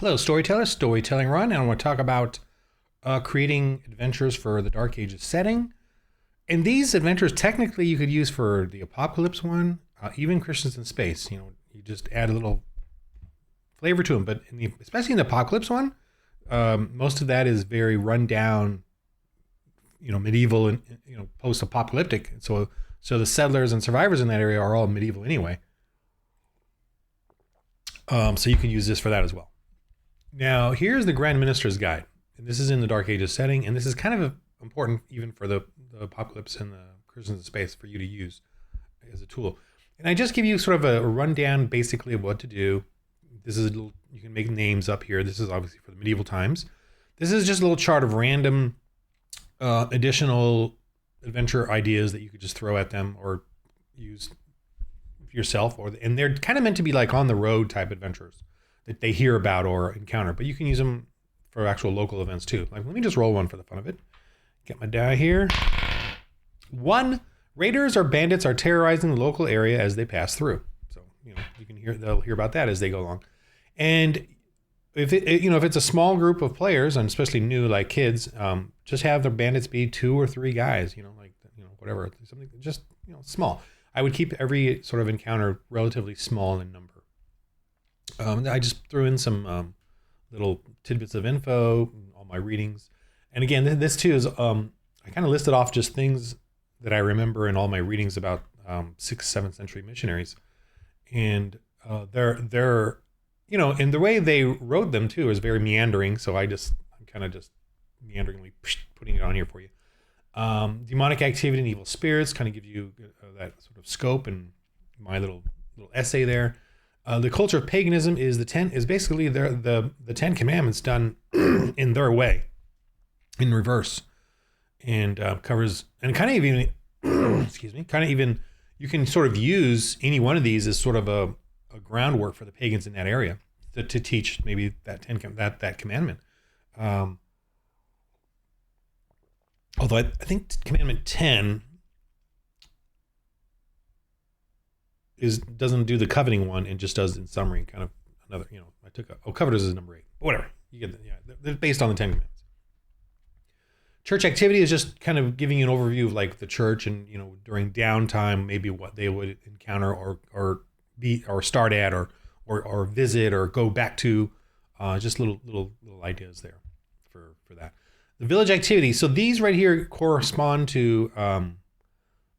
Hello, storytellers. Storytelling Run, and I want to talk about creating adventures for the Dark Ages setting. And these adventures, technically, you could use for the Apocalypse one, even Christians in Space. You know, you just add a little flavor to them. But especially in the Apocalypse one, most of that is very run down, medieval and post-apocalyptic. So the settlers and survivors in that area are all medieval anyway. So you can use this for that as well. Now, here's the Grand Minister's Guide. And this is in the Dark Ages setting, and this is kind of important even for the Apocalypse and the Christians in Space for you to use as a tool. And I just give you sort of a rundown, basically, of what to do. This is you can make names up here. This is obviously for the medieval times. This is just a little chart of random additional adventure ideas that you could just throw at them or use yourself. And they're kind of meant to be like on the road type adventures that they hear about or encounter, but you can use them for actual local events too. Like, let me just roll one for the fun of it. Get my die here. 1, raiders or bandits are terrorizing the local area as they pass through. So, they'll hear about that as they go along. And if it's a small group of players, and especially new, like kids, just have the bandits be 2 or 3 guys, whatever, something just, small. I would keep every sort of encounter relatively small in number. I just threw in some little tidbits of info, all my readings. And again, this too is, I kind of listed off just things that I remember in all my readings about 6th, 7th century missionaries. And they're and the way they wrote them too is very meandering. So I'm kind of just meanderingly putting it on here for you. Demonic activity and evil spirits kind of give you that sort of scope, and my little essay there. The culture of paganism is basically the 10 Commandments done in their way, in reverse, and covers, and kind of even you can sort of use any one of these as sort of a groundwork for the pagans in that area to teach maybe that commandment. Although I think Commandment 10 doesn't do the coveting one, and just does in summary kind of another, covetous is number 8. But whatever. You get they're based on the 10 Commandments. Church activity is just kind of giving you an overview of like the church, and during downtime, maybe what they would encounter or start at or visit or go back to, just little ideas there for that. The village activity. So these right here correspond to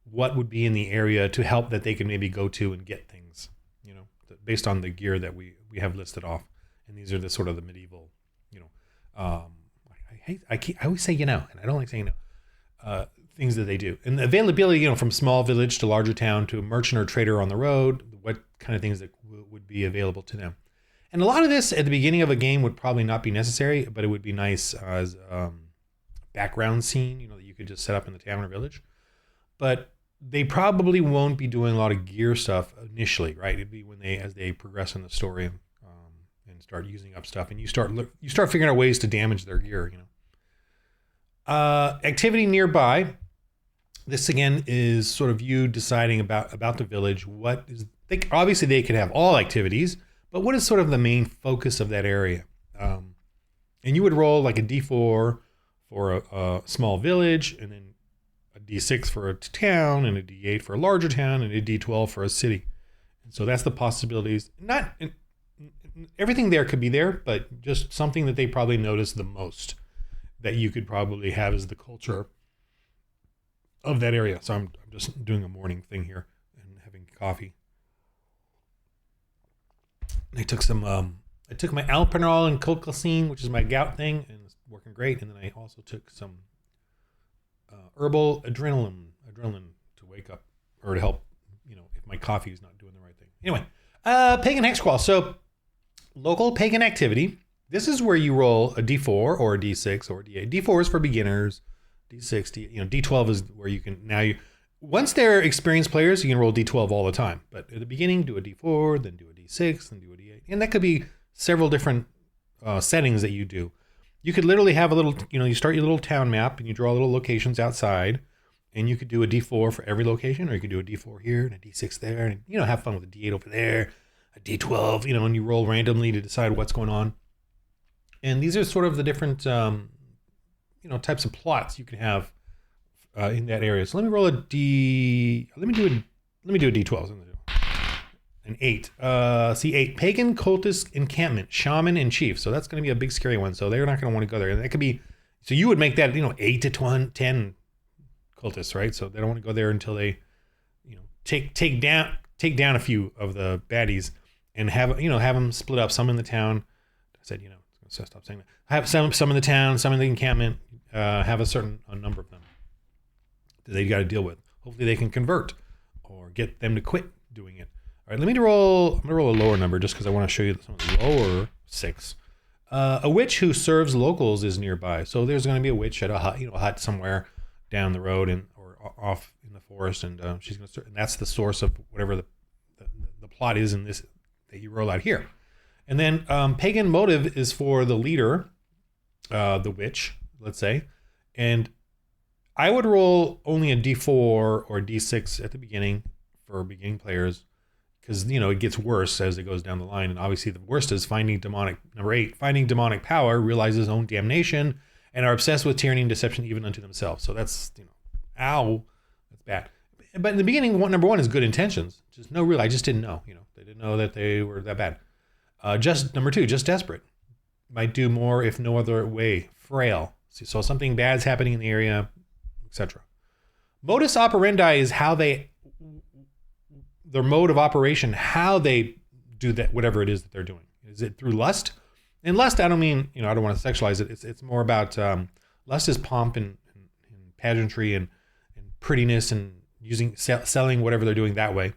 what would be in the area to help that they can maybe go to and get things, based on the gear that we have listed off. And these are the sort of the medieval, I always say, and I don't like saying things that they do. And the availability, from small village to larger town to a merchant or trader on the road, what kind of things that would be available to them. And a lot of this at the beginning of a game would probably not be necessary, but it would be nice as background scene, that you could just set up in the town or village. But they probably won't be doing a lot of gear stuff initially, right? It'd be as they progress in the story and start using up stuff, and you start figuring out ways to damage their gear. Activity nearby. This again is sort of you deciding about the village. Obviously they could have all activities, but what is sort of the main focus of that area? And you would roll like a D4 for a small village, and then a D6 for a town, and a D8 for a larger town, and a D12 for a city. And so that's the possibilities. Not everything there could be there, but just something that they probably notice the most that you could probably have as the culture of that area. So I'm just doing a morning thing here and having coffee. I took my allopurinol and colchicine, which is my gout thing, and it's working great. And then I also took some herbal adrenaline to wake up, or to help, if my coffee is not doing the right thing. Anyway, pagan hex crawl. So local pagan activity. This is where you roll a D4 or a D6 or a D8. D4 is for beginners. D6, D12 is where you can once they're experienced players, you can roll D12 all the time. But at the beginning, do a D4, then do a D6, then do a D8. And that could be several different settings that you do. You could literally have a little, you start your little town map and you draw little locations outside, and you could do a D4 for every location, or you could do a D4 here and a D6 there, and have fun with a D8 over there, a D12, and you roll randomly to decide what's going on. And these are sort of the different, types of plots you can have in that area. So let me roll a D. Let me do a D12. An 8. See, 8. Pagan, cultist, encampment, shaman, and chief. So that's going to be a big scary one. So they're not going to want to go there. And that could be. So you would make that 8 to 10 cultists, right? So they don't want to go there until they, take down a few of the baddies and have them split up. Some in the town. I said so stop saying that. Have some in the town, some in the encampment. Have a number of them that they got to deal with. Hopefully they can convert or get them to quit doing it. All right, I'm gonna roll a lower number just because I want to show you some of the lower 6. A witch who serves locals is nearby. So there's going to be a witch at a hut somewhere down the road or off in the forest, and she's going to serve. And that's the source of whatever the plot is in this that you roll out here. And then pagan motive is for the leader, the witch, let's say. And I would roll only a D4 or D6 at the beginning for beginning players, because it gets worse as it goes down the line. And obviously the worst is number 8, finding demonic power, realize his own damnation, and are obsessed with tyranny and deception even unto themselves. So that's, that's bad. But in the beginning, number 1 is good intentions. I just didn't know, they didn't know that they were that bad. Number 2, just desperate. Might do more if no other way. Frail. So something bad's happening in the area, etc. Modus operandi is their mode of operation, how they do that, whatever it is that they're doing. Is it through lust? And lust, I don't mean, I don't want to sexualize it. It's more about lust is pomp and pageantry and prettiness and selling whatever they're doing that way.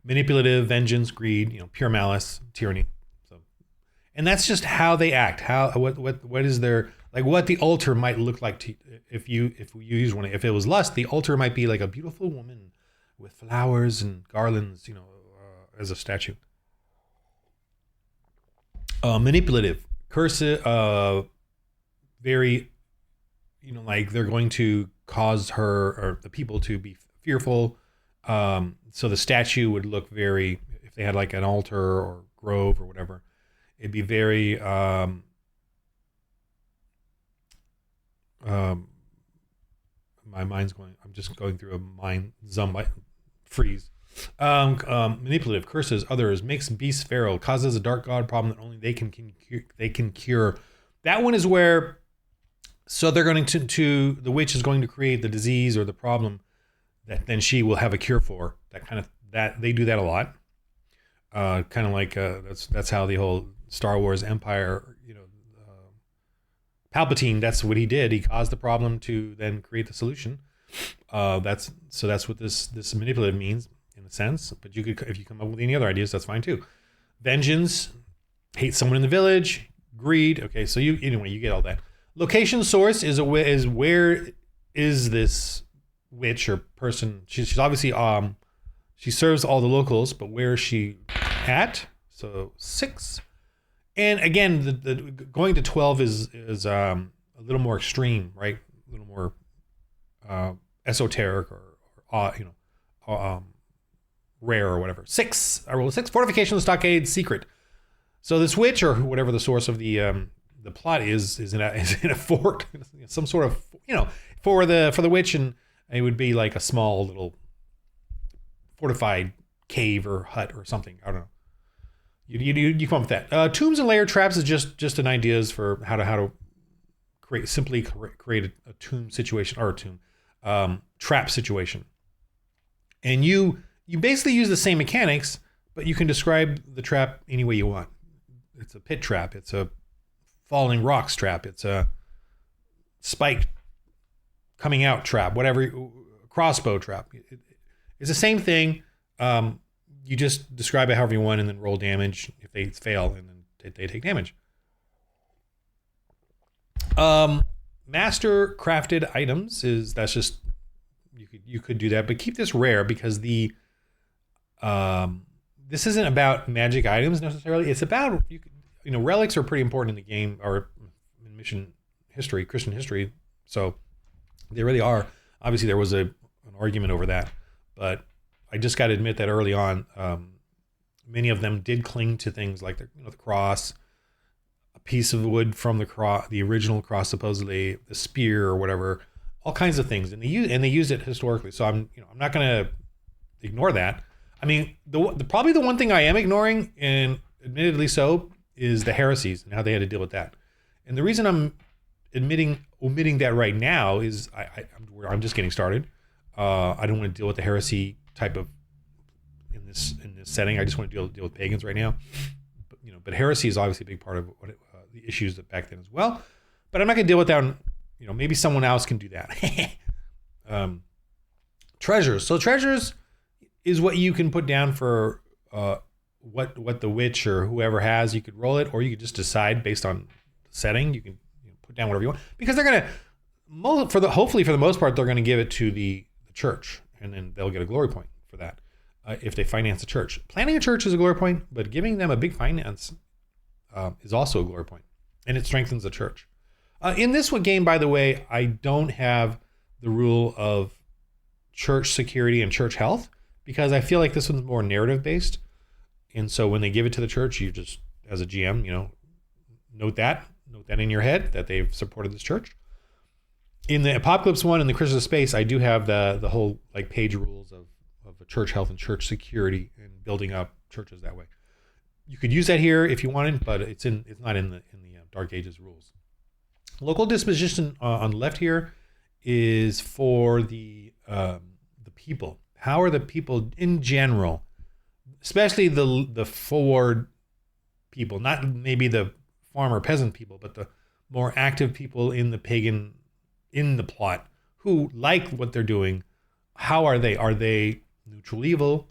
Manipulative, vengeance, greed, pure malice, tyranny. So, and that's just how they act. What is their, like what the altar might look like to if you use one. If it was lust, the altar might be like a beautiful woman with flowers and garlands, as a statue. Manipulative, cursive, very, like they're going to cause her or the people to be fearful. So the statue would look very, if they had like an altar or grove or whatever, it'd be very, my mind's going, I'm just going through a mind freeze. Manipulative, curses others, makes beasts feral, causes a dark god problem that only they can cure. That one is where, so they're going to the witch is going to create the disease or the problem that then she will have a cure for. That they do that a lot. Kind of like that's how the whole Star Wars Empire, Palpatine, that's what he did. He caused the problem to then create the solution. That's what this manipulative means in a sense. But if you come up with any other ideas, that's fine too. Vengeance, hate someone in the village, greed. Okay, so you get all that. Location source is where is this witch or person? She's obviously she serves all the locals, but where is she at? So 6. And again, the going to 12 is a little more extreme, right? A little more esoteric or rare or whatever. 6. I rolled a 6. Fortification, stockade, secret. So this witch or whatever the source of the plot is in a fort, some sort of for the witch, and it would be like a small little fortified cave or hut or something. I don't know. You come up with that. Tombs and lair traps is just an ideas for how to create a tomb situation or a tomb trap situation. And you basically use the same mechanics, but you can describe the trap any way you want. It's a pit trap. It's a falling rocks trap. It's a spike coming out trap. Whatever, crossbow trap. It's the same thing. You just describe it however you want and then roll damage if they fail, and then they take damage. Master crafted items that's just you could do that, but keep this rare because this isn't about magic items necessarily. It's about relics are pretty important in the game or in mission history, Christian history. So they really are. Obviously, there was an argument over that, but I just got to admit that early on, many of them did cling to things like the cross, piece of wood from the cross, the original cross, supposedly the spear or whatever, all kinds of things, and they use it historically. So I'm not going to ignore that. I mean, probably the one thing I am ignoring, and admittedly so, is the heresies and how they had to deal with that. And the reason I'm omitting that right now is I'm just getting started. I don't want to deal with the heresy type of in this setting. I just want to deal with pagans right now. But heresy is obviously a big part of the issues that back then as well. But I'm not going to deal with that. Maybe someone else can do that. Treasures. So treasures is what you can put down for what the witch or whoever has. You could roll it, or you could just decide based on the setting. You can put down whatever you want, because they're gonna hopefully for the most part they're gonna give it to the church, and then they'll get a glory point for that if they finance the church. Planning a church is a glory point, but giving them a big finance is also a glory point, and it strengthens the church. In this game, by the way, I don't have the rule of church security and church health, because I feel like this one's more narrative based. And so when they give it to the church, you just, as a GM, note that in your head that they've supported this church. In the Apocalypse one and the Christians of Space, I do have the whole page rules of church health and church security and building up churches that way. You could use that here if you wanted, but it's not in the Dark Ages rules. Local disposition on the left here is for the people. How are the people in general, especially the forward people, not maybe the farmer peasant people, but the more active people in the plot who like what they're doing? How are they? Are they neutral evil?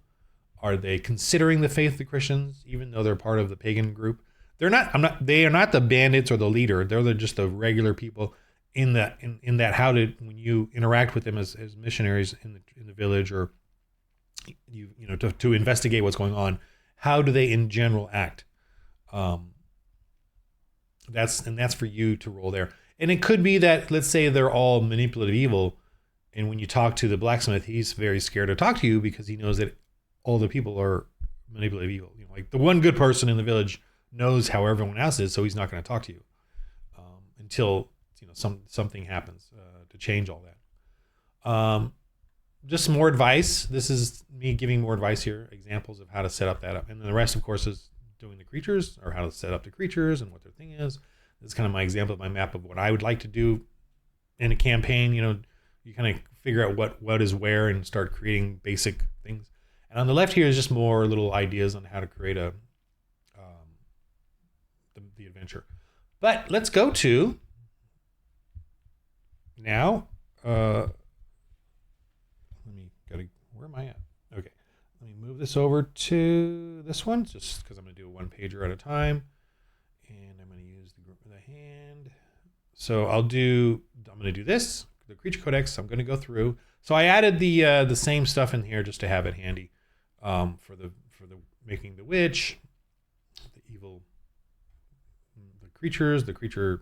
Are they considering the faith of the Christians, even though they're part of the pagan group? They are not the bandits or the leader. They're just the regular people in that when you interact with them as missionaries in the village, or to investigate what's going on, how do they in general act? That's for you to roll there. And it could be that, let's say they're all manipulative evil, and when you talk to the blacksmith, he's very scared to talk to you because he knows that all the people are manipulative evil. Like the one good person in the village knows how everyone else is, so he's not going to talk to you until something happens to change all that. Just some more advice. This is me giving more advice here, examples of how to set up that up. And then the rest, of course, is doing the creatures, or how to set up the creatures and what their thing is. This is kind of my example of my map of what I would like to do in a campaign. You kind of figure out what is where and start creating basic things. And on the left here is just more little ideas on how to create the adventure. But let's go to now. Where am I at? Okay, let me move this over to this one, just because I'm going to do a one pager at a time, and I'm going to use the hand. So I'm going to do this, the creature codex. I'm going to go through. So I added the same stuff in here just to have it handy for the making the witch, the evil, the creatures, the creature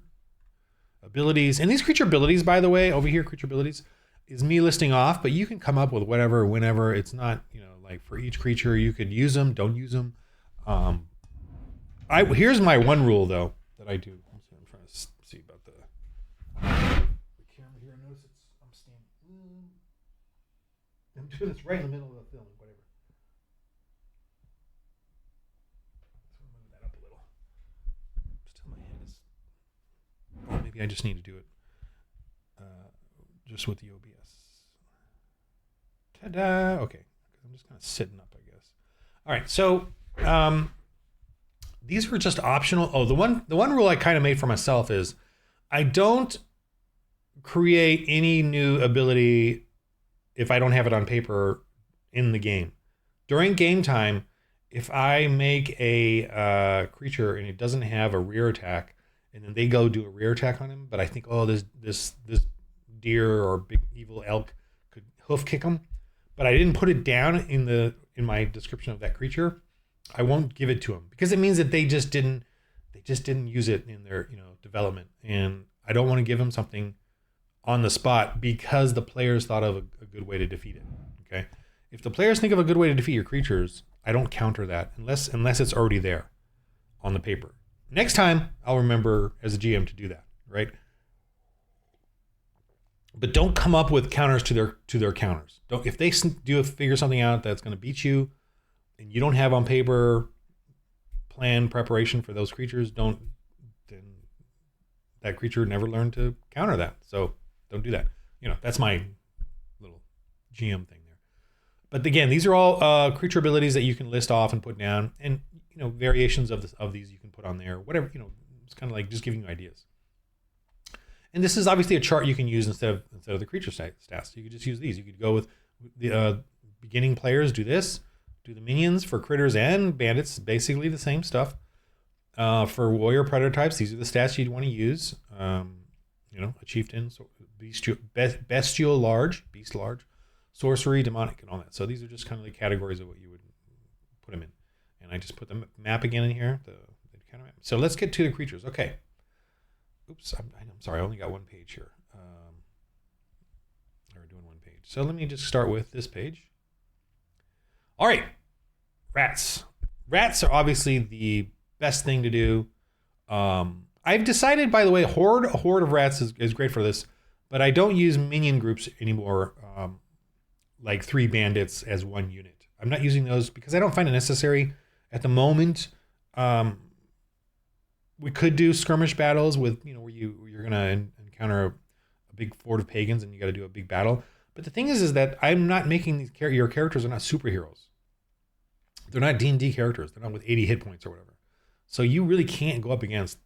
abilities, and these creature abilities, by the way, over here, creature abilities is me listing off, but you can come up with whatever, whenever. It's not, like for each creature, you could use them, don't use them. Here's my one rule though that I do. I'm trying to see about the camera here. Notice I'm standing. I'm doing this right in the middle of the film, whatever. So move that up a little. Still, my head is. Oh, maybe I just need to do it just with the OBS. Ta-da! Okay, I'm just kind of sitting up, I guess. All right, so these were just optional. Oh, the one rule I kind of made for myself is I don't create any new ability if I don't have it on paper in the game. During game time, if I make a creature and it doesn't have a rear attack, and then they go do a rear attack on him, but I think, this deer or big evil elk could hoof kick him, but I didn't put it down in my description of that creature, I won't give it to them, because it means that they just didn't use it in their development, and I don't want to give them something on the spot because the players thought of a good way to defeat it. Okay, if the players think of a good way to defeat your creatures, I don't counter that unless it's already there on the paper. Next time, I'll remember as a GM to do that, right? But don't come up with counters to their counters. Don't, if they figure something out that's going to beat you, and you don't have on paper plan preparation for those creatures, then that creature never learned to counter that. So don't do that. That's my little GM thing there. But again, these are all creature abilities that you can list off and put down, and variations of these you can put on there. Whatever, it's kind of like just giving you ideas. And this is obviously a chart you can use instead of the creature stats. You could just use these. You could go with the beginning players, do this, do the minions for critters and bandits, basically the same stuff. For warrior predator types, these are the stats you'd want to use. A chieftain, bestial large, beast large, sorcery, demonic, and all that. So these are just kind of the categories of what you would put them in. And I just put the map again in here. The kind of map. So let's get to the creatures. Okay. Oops, I'm sorry, I only got one page here. We're doing one page. So let me just start with this page. All right, rats. Rats are obviously the best thing to do. I've decided, by the way, a horde of rats is great for this, but I don't use minion groups anymore, like 3 bandits as 1 unit. I'm not using those because I don't find it necessary at the moment. We could do skirmish battles with, where you're gonna encounter a big horde of pagans and you got to do a big battle. But the thing is that I'm not making your characters are not superheroes. They're not D&D characters. They're not with 80 hit points or whatever. So you really can't go up against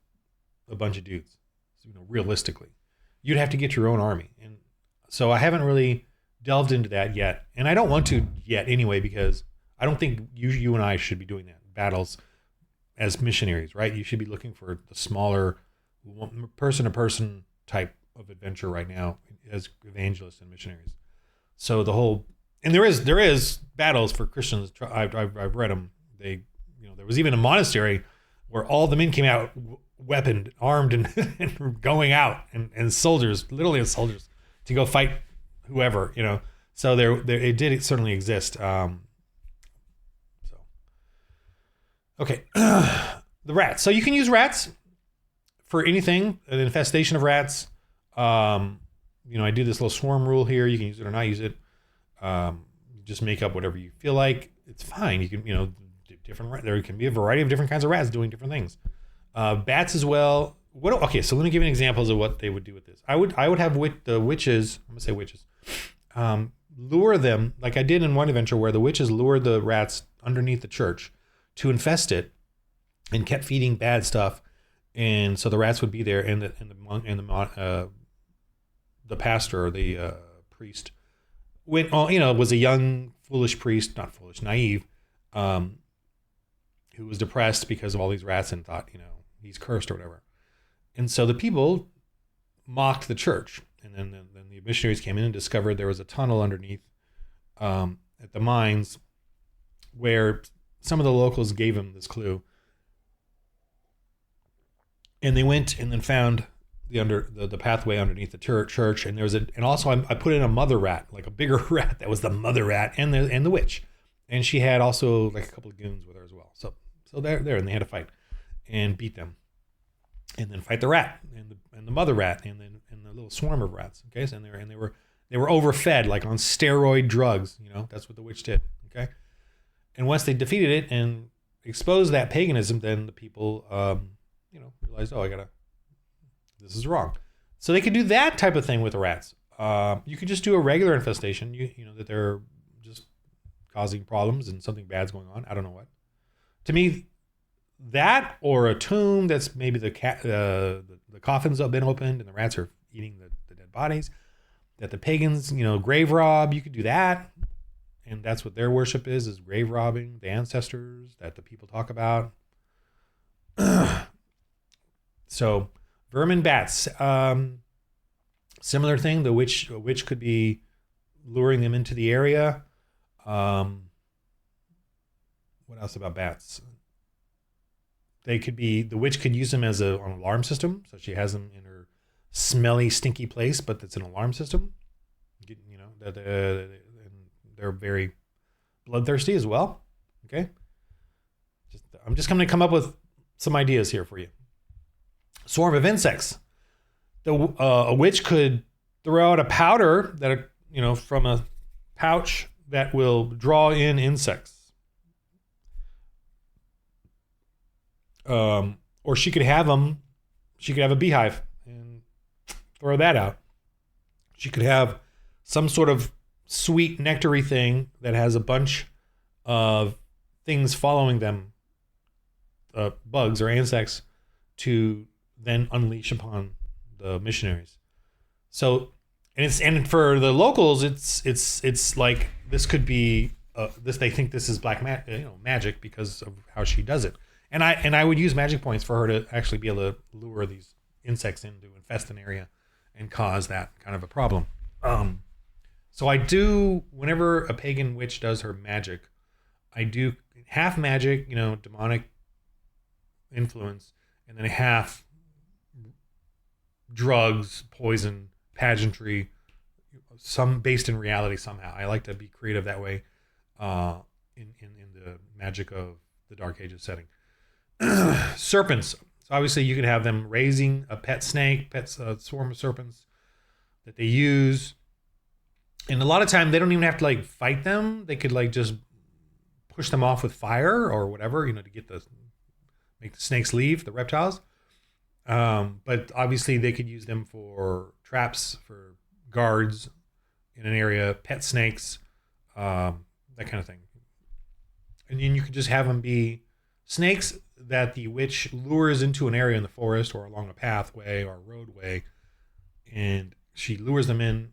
a bunch of dudes. Realistically, you'd have to get your own army, and so I haven't really delved into that yet, and I don't want to yet anyway because I don't think you and I should be doing that battles as missionaries, right? You should be looking for the smaller person-to-person type of adventure right now as evangelists and missionaries. So and there is battles for Christians. I've read them. There was even a monastery where all the men came out weaponed, armed, and going out, and soldiers, literally as soldiers, to go fight whoever, So it did certainly exist. Okay, the rats. So you can use rats for anything, an infestation of rats. I do this little swarm rule here. You can use it or not use it. Just make up whatever you feel like. It's fine. You can, there can be a variety of different kinds of rats doing different things. Bats as well. Okay, so let me give you examples of what they would do with this. I would have the witches. I'm gonna say witches. Lure them like I did in one adventure where the witches lured the rats underneath the church to infest it, and kept feeding bad stuff, and so the rats would be there, and the pastor or the priest was a young foolish priest, not foolish, naive, who was depressed because of all these rats and thought he's cursed or whatever, and so the people mocked the church, and then the missionaries came in and discovered there was a tunnel underneath at the mines where some of the locals gave him this clue, and they went and then found the pathway underneath the church, and also I put in a mother rat, like a bigger rat that was the mother rat, and the witch, and she had also like a couple of goons with her as well. So they're there, and they had to fight and beat them, and then fight the rat and the mother rat and the little swarm of rats. Okay, so they were overfed, like on steroid drugs. That's what the witch did. Okay. And once they defeated it and exposed that paganism, then the people, realized, this is wrong. So they could do that type of thing with the rats. You could just do a regular infestation, that they're just causing problems and something bad's going on. I don't know what. To me, that or a tomb that's maybe the coffins have been opened and the rats are eating the dead bodies, that the pagans, grave rob, you could do that. And that's what their worship is grave robbing the ancestors that the people talk about. So vermin, bats, similar thing. A witch could be luring them into the area. What else about bats? The witch could use them as an alarm system. So she has them in her smelly, stinky place, but it's an alarm system. They're very bloodthirsty as well. Okay. I'm just going to come up with some ideas here for you. swarm of insects. A witch could throw out a powder that, from a pouch that will draw in insects. Or she could have a beehive and throw that out. She could have some sort of sweet nectary thing that has a bunch of things following them, bugs or insects, to then unleash upon the missionaries. So, and for the locals, it's like this could be this. They think this is black magic because of how she does it. And I would use magic points for her to actually be able to lure these insects in to infest an area and cause that kind of a problem. So I do, whenever a pagan witch does her magic, I do half magic, demonic influence, and then half drugs, poison, pageantry, some based in reality somehow. I like to be creative that way in the magic of the Dark Ages setting. Serpents. So obviously you could have them raising a pet snake, swarm of serpents that they use. And a lot of time they don't even have to fight them. They could just push them off with fire or whatever, to make the snakes leave, the reptiles. But obviously they could use them for traps, for guards in an area, pet snakes, that kind of thing. And then you could just have them be snakes that the witch lures into an area in the forest or along a pathway or a roadway, and she lures them in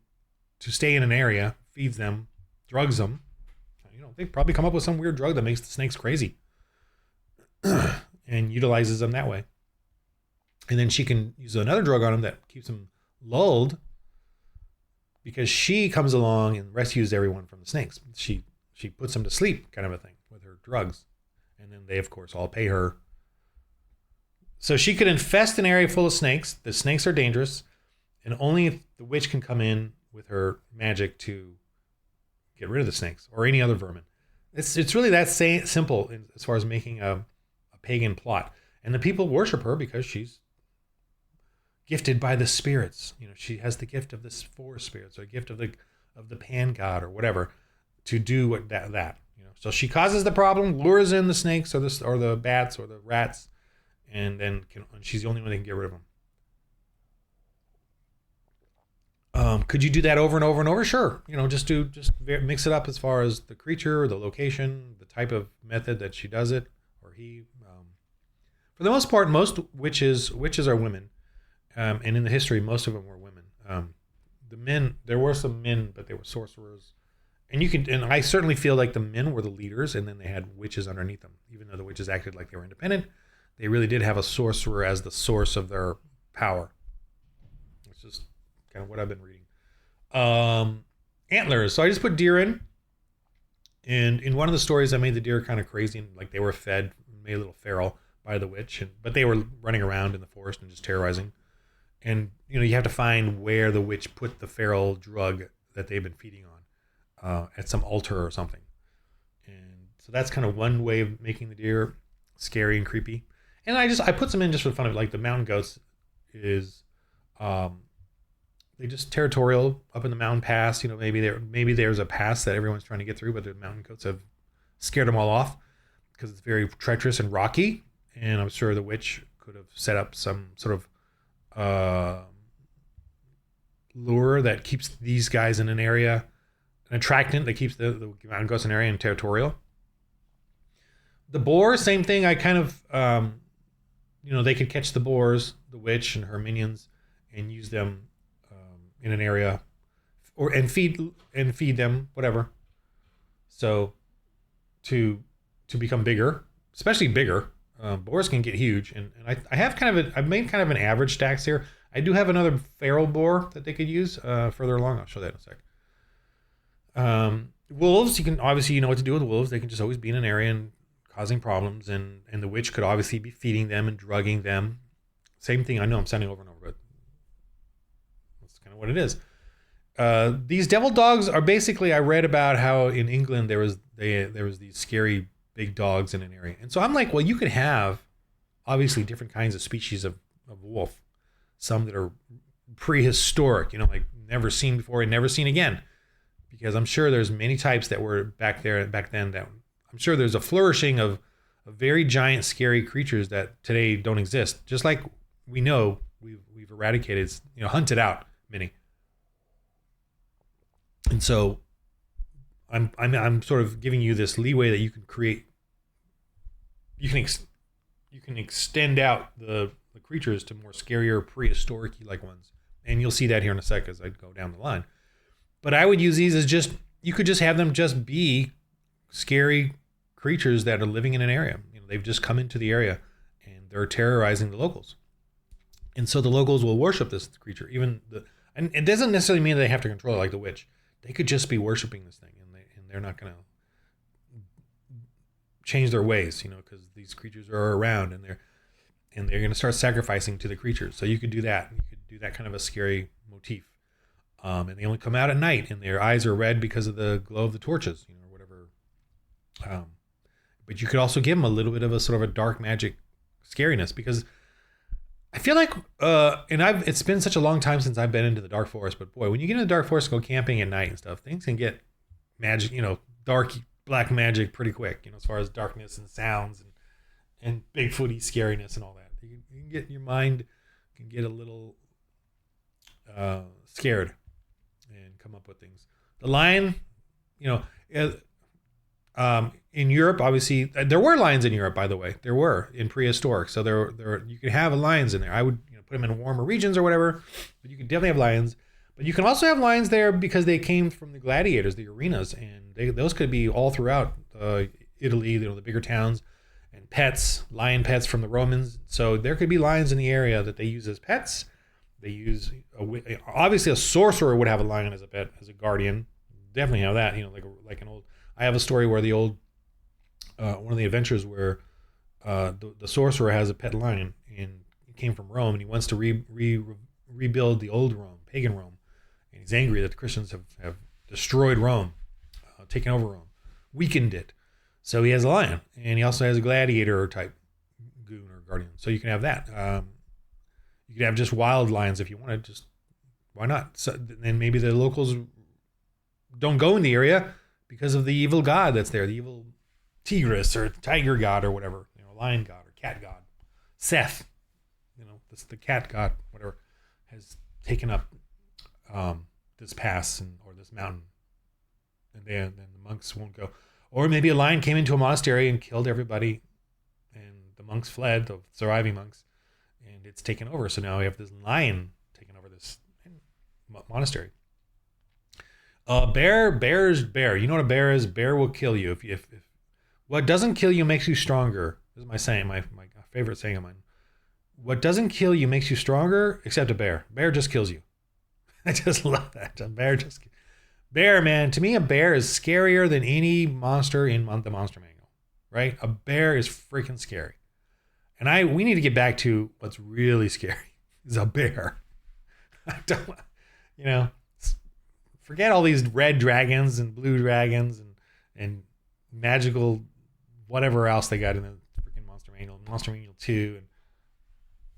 to stay in an area, feeds them, drugs them. They probably come up with some weird drug that makes the snakes crazy and utilizes them that way. And then she can use another drug on them that keeps them lulled, because she comes along and rescues everyone from the snakes. She puts them to sleep, kind of a thing, with her drugs. And then they, of course, all pay her. So she could infest an area full of snakes. The snakes are dangerous, and only the witch can come in with her magic to get rid of the snakes or any other vermin. It's really that simple as far as making a pagan plot. And the people worship her because she's gifted by the spirits. She has the gift of the forest spirits, or a gift of the pan god or whatever, to do that. So she causes the problem, lures in the snakes or the bats or the rats, and then she's the only one that can get rid of them. Could you do that over and over and over? Sure. Just mix it up as far as the creature, the location, the type of method that she does it, or he. For the most part, most witches are women, and in the history, most of them were women. The men, there were some men, but they were sorcerers, and I certainly feel like the men were the leaders, and then they had witches underneath them. Even though the witches acted like they were independent, they really did have a sorcerer as the source of their power. It's just kind of what I've been reading. Antlers. So I just put deer in. And in one of the stories, I made the deer kind of crazy, and they were fed, made a little feral by the witch, but they were running around in the forest and just terrorizing. And you have to find where the witch put the feral drug that they've been feeding on, at some altar or something. And so that's kind of one way of making the deer scary and creepy. And I put some in just for the fun of it. Like the mountain goats is, they just territorial up in the mountain pass. Maybe there's a pass that everyone's trying to get through, but the mountain goats have scared them all off because it's very treacherous and rocky. And I'm sure the witch could have set up some sort of lure that keeps these guys in an area, an attractant that keeps the mountain goats in an area and territorial. The boar, same thing. I kind of, they could catch the boars, the witch and her minions, and use them in an area, and feed them, whatever. So to become bigger, especially bigger. Boars can get huge, and I have I've made kind of an average stacks here. I do have another feral boar that they could use further along. I'll show that in a sec. Wolves, you can obviously, what to do with wolves. They can just always be in an area and causing problems, and the witch could obviously be feeding them and drugging them. Same thing. I know I'm sounding over and over, but that's kind of what it is. These devil dogs are basically, I read about how in England there was these scary big dogs in an area. And so I'm like, well, you could have obviously different kinds of species of of wolf, some that are prehistoric, like never seen before and never seen again. Because I'm sure there's many types that were back then that I'm sure there's a flourishing of very giant, scary creatures that today don't exist. Just like we know we've eradicated, hunted out many. And so I'm sort of giving you this leeway that you can create. You can extend out the creatures to more scarier, prehistoric-y like ones, and you'll see that here in a sec as I go down the line. But I would use these as you could just have them just be scary creatures that are living in an area. They've just come into the area and they're terrorizing the locals. And so the locals will worship this creature. And it doesn't necessarily mean that they have to control it like the witch. They could just be worshiping this thing, and they're not going to change their ways, because these creatures are around and they're going to start sacrificing to the creatures. So you could do that. You could do that kind of a scary motif. And they only come out at night, and their eyes are red because of the glow of the torches, or whatever. But you could also give them a little bit of a sort of a dark magic scariness, because I feel like, it's been such a long time since I've been into the dark forest, but boy, when you get into the dark forest, go camping at night and stuff, things can get magic, dark black magic pretty quick, as far as darkness and sounds and Bigfooty scariness and all that. You can get your mind can get a little scared and come up with things. The lion, in Europe, obviously, there were lions in Europe, by the way. There were in prehistoric. So there you could have lions in there. I would put them in warmer regions or whatever, but you could definitely have lions. But you can also have lions there because they came from the gladiators, the arenas, and those could be all throughout Italy, the bigger towns, and pets, lion pets from the Romans. So there could be lions in the area that they use as pets. They use obviously a sorcerer would have a lion as a pet, as a guardian. Definitely have that. Like an old. I have a story where the old one of the adventures where the sorcerer has a pet lion, and he came from Rome, and he wants to rebuild the old Rome, pagan Rome, and he's angry that the Christians have destroyed Rome, taken over Rome, weakened it. So he has a lion, and he also has a gladiator type goon or guardian. So you can have that. You could have just wild lions if you wanted. Just why not? So then maybe the locals don't go in the area because of the evil god that's there, the evil Tigris or tiger god or whatever, lion god or cat god. Seth, the cat god, whatever, has taken up this pass or this mountain, and then the monks won't go. Or maybe a lion came into a monastery and killed everybody, and the monks fled, the surviving monks, and it's taken over. So now we have this lion taking over this monastery. Bear. You know what a bear is? Bear will kill you. If what doesn't kill you makes you stronger. This is my saying, my favorite saying of mine. What doesn't kill you makes you stronger, except a bear. Bear just kills you. I just love that. Bear, man. To me, a bear is scarier than any monster in the Monster Manual. Right? A bear is freaking scary. And we need to get back to what's really scary. Is a bear. I don't, forget all these red dragons and blue dragons and magical whatever else they got in the freaking Monster Manual 2, and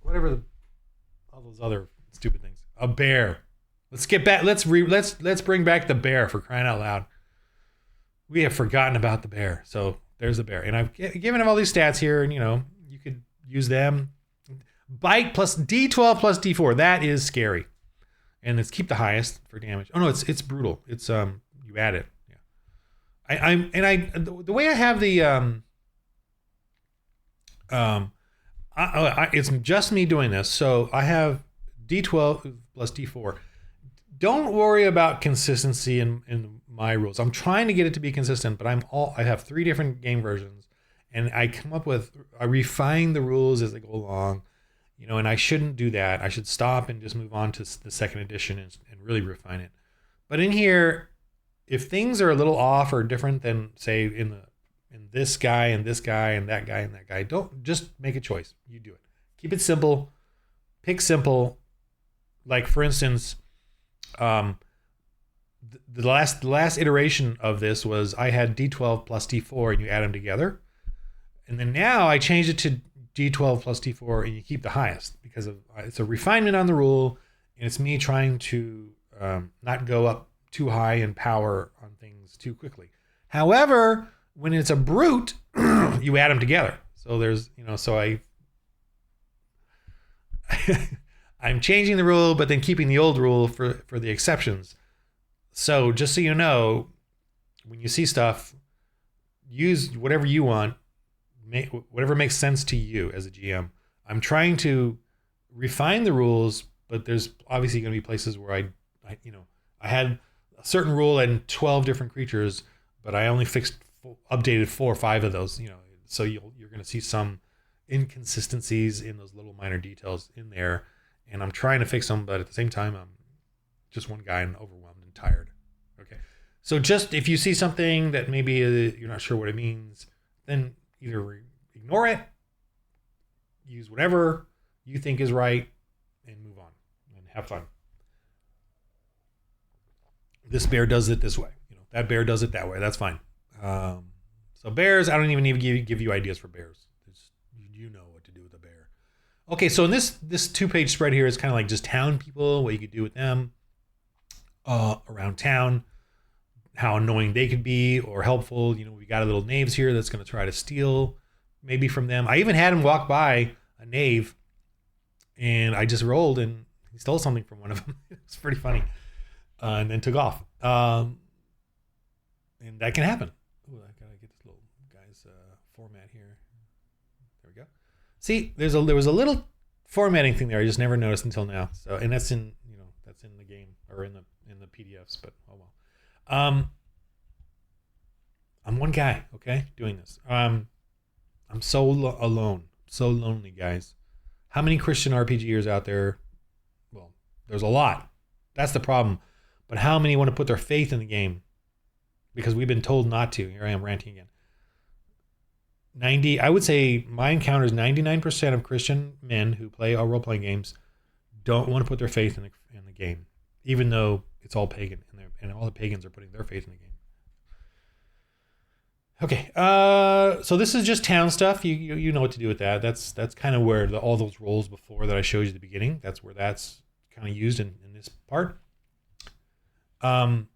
whatever all those other stupid things. A bear. Let's get back. Let's bring back the bear, for crying out loud. We have forgotten about the bear. So there's the bear, and I've given him all these stats here, and you could use them. Bite plus D12 plus D4. That is scary. And let's keep the highest for damage. Oh no, it's brutal. It's you add it. Yeah. The way I have the it's just me doing this. So I have D12 plus D4. Don't worry about consistency in my rules. I'm trying to get it to be consistent, but I have 3 different game versions, and I refine the rules as I go along. And I shouldn't do that. I should stop and just move on to the second edition and really refine it. But in here, if things are a little off or different than, say, in this guy and this guy and that guy and that guy, don't just make a choice. You do it. Keep it simple. Pick simple. Like, for instance, the last iteration of this was I had D12 plus D4 and you add them together. And then now I changed it G12 plus T4, and you keep the highest because it's a refinement on the rule, and it's me trying to not go up too high in power on things too quickly. However, when it's a brute, you add them together. So there's, I'm changing the rule, but then keeping the old rule for the exceptions. So just so you know, when you see stuff, use whatever you want, whatever makes sense to you as a GM. I'm trying to refine the rules, but there's obviously going to be places where I had a certain rule and 12 different creatures, but I only updated 4 or 5 of those. So you're going to see some inconsistencies in those little minor details in there, and I'm trying to fix them, but at the same time, I'm just one guy and overwhelmed and tired. Okay, so just if you see something that maybe you're not sure what it means, then either ignore it, use whatever you think is right, and move on and have fun. This bear does it this way. That bear does it that way. That's fine. So bears, I don't even need to give you ideas for bears. You know what to do with a bear. Okay, so in this 2-page spread here is kind of like just town people, what you could do with them around town, how annoying they could be or helpful. We got a little knaves here that's going to try to steal maybe from them. I even had him walk by a knave, and I just rolled and he stole something from one of them. It was pretty funny, and then took off. And that can happen. Ooh, I gotta get this little guy's format here. There we go. See, there was a little formatting thing there I just never noticed until now. So, and that's in the game or in the PDFs. But oh well. I'm one guy, okay, doing this. I'm so alone, so lonely, guys. How many Christian RPGers out there? Well, there's a lot. That's the problem. But how many want to put their faith in the game? Because we've been told not to. Here I am ranting again. I would say my encounters, 99% of Christian men who play role-playing games don't want to put their faith in the game, even though it's all pagan, and all the pagans are putting their faith in the game. Okay, so this is just town stuff. You know what to do with that. That's kind of where all those roles before that I showed you at the beginning, that's where that's kind of used in this part.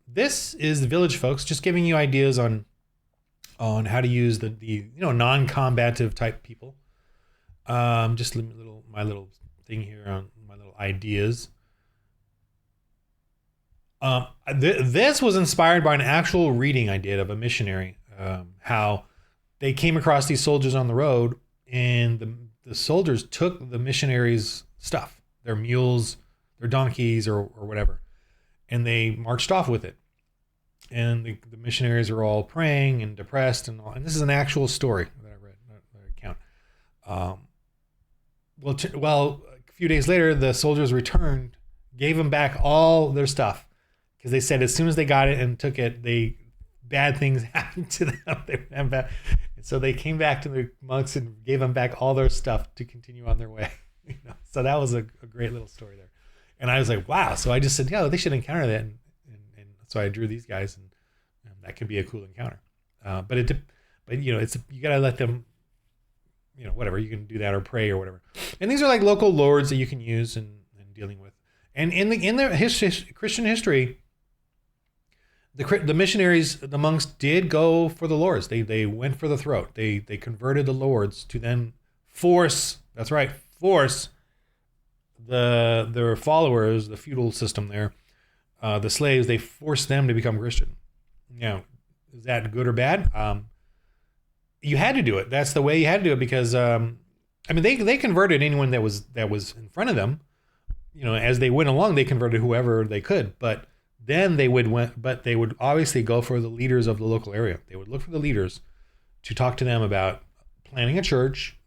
This is the village folks, just giving you ideas on how to use the non-combative type people. Just my little thing here on my little ideas. This was inspired by an actual reading I did of a missionary. How they came across these soldiers on the road, and the soldiers took the missionaries' stuff, their mules, their donkeys, or whatever, and they marched off with it. And the missionaries are all praying and depressed and all. And this is an actual story that I read, not an account. Well, a few days later, the soldiers returned, gave them back all their stuff, because they said as soon as they got it and took it, bad things happened to them. And so they came back to the monks and gave them back all their stuff to continue on their way. So that was a great little story there. And I was like, wow. So I just said, they should encounter that. And so I drew these guys, and that could be a cool encounter. But you gotta let them, whatever, you can do that or pray or whatever. And these are like local lords that you can use in dealing with. And in the Christian history, the missionaries, the monks did go for the lords. They went for the throat. They converted the lords to then force their followers, the feudal system there, the slaves, they forced them to become Christian. Now, is that good or bad? You had to do it. That's the way you had to do it, because they converted anyone that was in front of them. As they went along, they converted whoever they could. But then they would obviously go for the leaders of the local area. They would look for the leaders to talk to them about planning a church,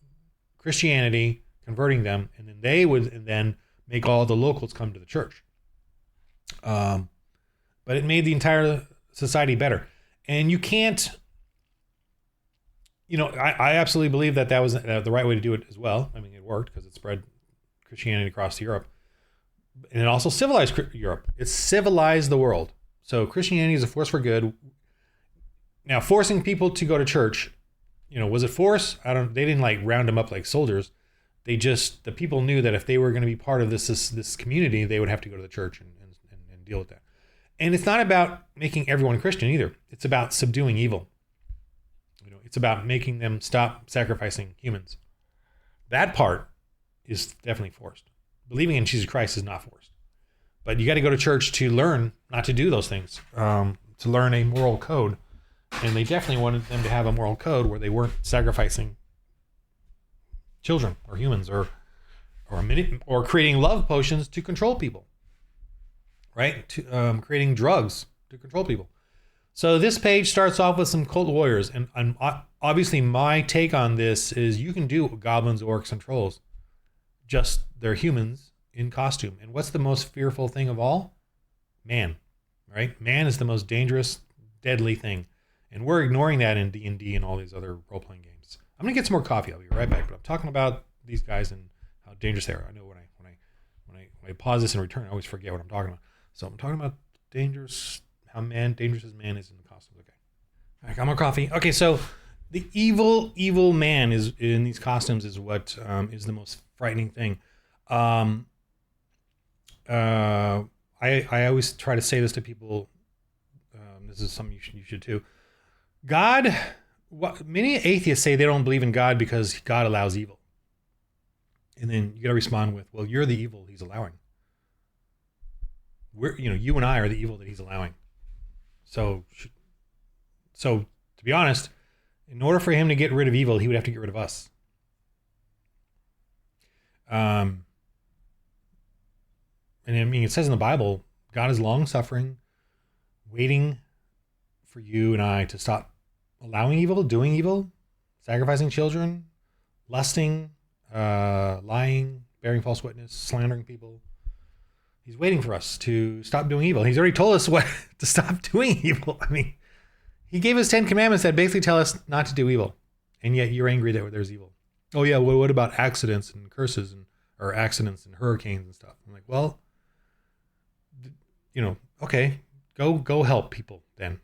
Christianity, converting them, and then they would then make all the locals come to the church. But it made the entire society better. And you can't, I absolutely believe that was the right way to do it as well. It worked because it spread Christianity across Europe. And it also civilized Europe. It civilized the world. So Christianity is a force for good. Now, forcing people to go to church Was it force? They didn't like round them up like soldiers. The people knew that if they were going to be part of this community, they would have to go to the church and deal with that. And it's not about making everyone Christian either. It's about subduing evil. It's about making them stop sacrificing humans. That part is definitely forced. Believing in Jesus Christ is not forced. But you got to go to church to learn not to do those things, to learn a moral code. And they definitely wanted them to have a moral code where they weren't sacrificing children or humans or creating love potions to control people, right? Creating drugs to control people. So this page starts off with some cult warriors, and obviously my take on this is you can do goblins, orcs, and trolls. Just they're humans in costume. And what's the most fearful thing of all? Man, right? Man is the most dangerous, deadly thing. And we're ignoring that in D&D and all these other role-playing games. I'm gonna get some more coffee. I'll be right back. But I'm talking about these guys and how dangerous they are. I know when I pause this and return, I always forget what I'm talking about. So I'm talking about how dangerous as man is in the costumes. Okay, I got more coffee. Okay, so the evil man is in these costumes is what is the most frightening thing. I always try to say this to people. This is something you should too. Many atheists say they don't believe in God because God allows evil. And then you got to respond with, well, you're the evil he's allowing. You and I are the evil that he's allowing. So to be honest, in order for him to get rid of evil, he would have to get rid of us. And I mean, it says in the Bible, God is long suffering, waiting for you and I to stop allowing evil, doing evil, sacrificing children, lusting, lying, bearing false witness, slandering people. He's waiting for us to stop doing evil. He's already told us what to stop doing evil. I mean, he gave us 10 commandments that basically tell us not to do evil. And yet you're angry that there's evil. Oh yeah, well, what about accidents and curses or accidents and hurricanes and stuff? I'm like, well, okay, go help people then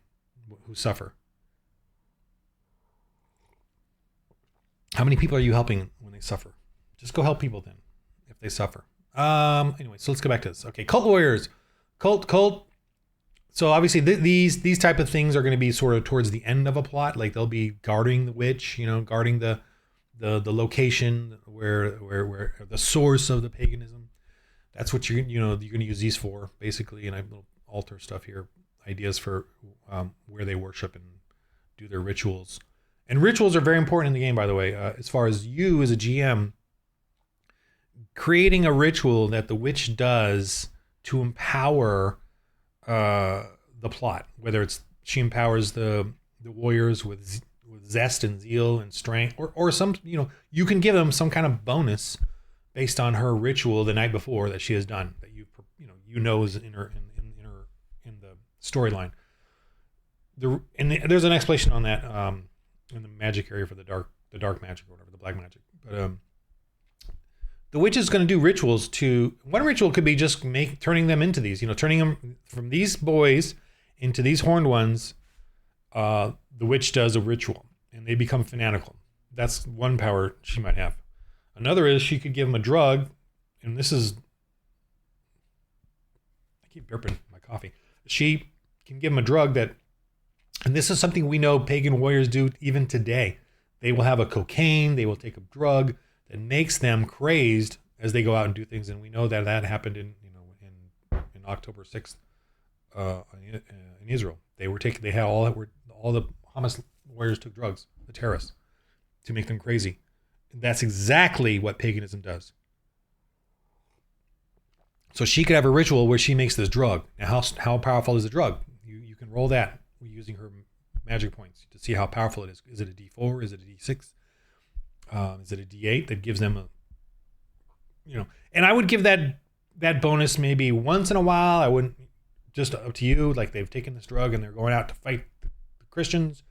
who suffer. How many people are you helping when they suffer? Just go help people then if they suffer. Anyway, so let's go back to this. Okay, cult warriors. Cult. So obviously these type of things are going to be sort of towards the end of a plot. Like they'll be guarding the witch, guarding the location where the source of the paganism. That's what you're going to use these for, basically. And I will alter stuff here, ideas for where they worship and do their rituals. And rituals are very important in the game, by the way. As far as you as a GM, creating a ritual that the witch does to empower the plot, whether it's she empowers the warriors with zest and zeal and strength, or some, you can give them some kind of bonus based on her ritual the night before that she has done that is in the storyline. There's an explanation on that in the magic area for the dark magic or whatever, the black magic. But the witch is going to do rituals one ritual could be just turning them into these, turning them from these boys into these horned ones. The witch does a ritual and they become fanatical. That's one power she might have. Another is she could give them a drug, and this is, I keep burping my coffee. She can give them a drug that, and this is something we know pagan warriors do even today. They will have a cocaine, they will take a drug that makes them crazed as they go out and do things. And we know that happened in October 6th in Israel. They had all the Hamas warriors took drugs, the terrorists, to make them crazy. And that's exactly what paganism does. So she could have a ritual where she makes this drug. Now, how powerful is the drug? You can roll that using her magic points to see how powerful it is. Is it a D4? Is it a D6? Is it a D8 that gives them and I would give that bonus maybe once in a while. I wouldn't, just up to you. Like they've taken this drug and they're going out to fight the Christians.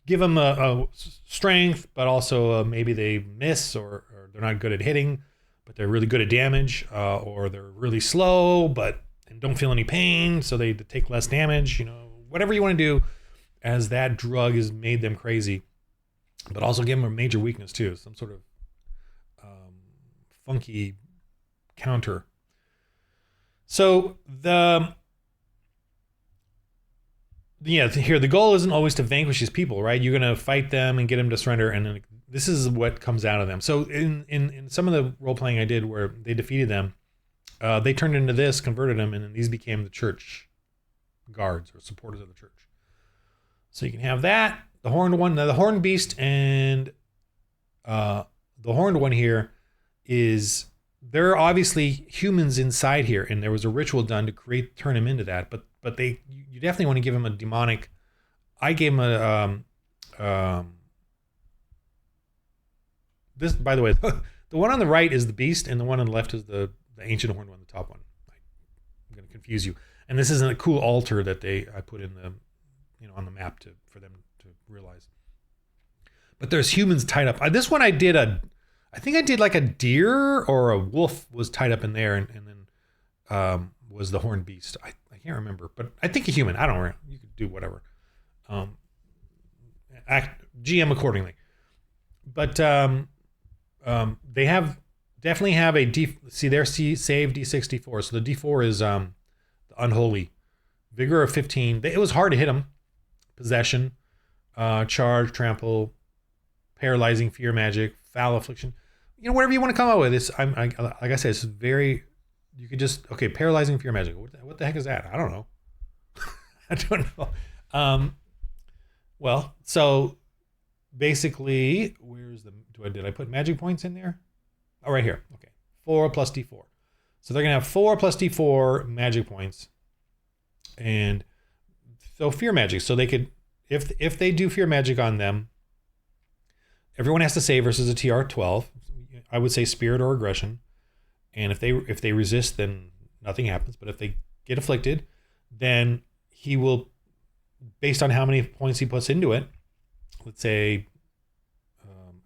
Give them a strength, but also maybe they miss or they're not good at hitting, but they're really good at damage, or they're really slow, and don't feel any pain, so they take less damage. Whatever you want to do, as that drug has made them crazy, but also give them a major weakness too, some sort of funky counter. So here the goal isn't always to vanquish these people, right? You're gonna fight them and get them to surrender, and then this is what comes out of them. So in some of the role playing I did where they defeated them, they turned into this, converted them, and then these became the church guards or supporters of the church. So you can have that, the horned one, the horned beast, and the horned one here is, there are obviously humans inside here, and there was a ritual done to turn him into that. But you definitely want to give him a demonic. I gave him this, by the way, the one on the right is the beast, and the one on the left is the ancient horned one, the top one. I'm going to confuse you. And this isn't a cool altar that I put in the, on the map for them to realize. But there's humans tied up. This one I think I did like a deer or a wolf was tied up in there, and then was the horned beast. I can't remember, but I think a human. I don't know. You could do whatever. GM accordingly. But they definitely have a their save D6, D4. So the D4 is the unholy. Vigor of 15. It was hard to hit them. Possession, charge, trample, paralyzing, fear magic, foul affliction. Whatever you want to come up with. Like I said, it's very. You could just paralyzing fear magic. What the heck is that? I don't know. I don't know. Well, so basically, did I put magic points in there? Oh, right here. Okay, 4 plus D4. So they're gonna have 4 plus D4 magic points, and so fear magic. So they could, if they do fear magic on them, everyone has to save versus a TR 12. I would say spirit or aggression. And if they resist, then nothing happens. But if they get afflicted, then he will, based on how many points he puts into it, let's say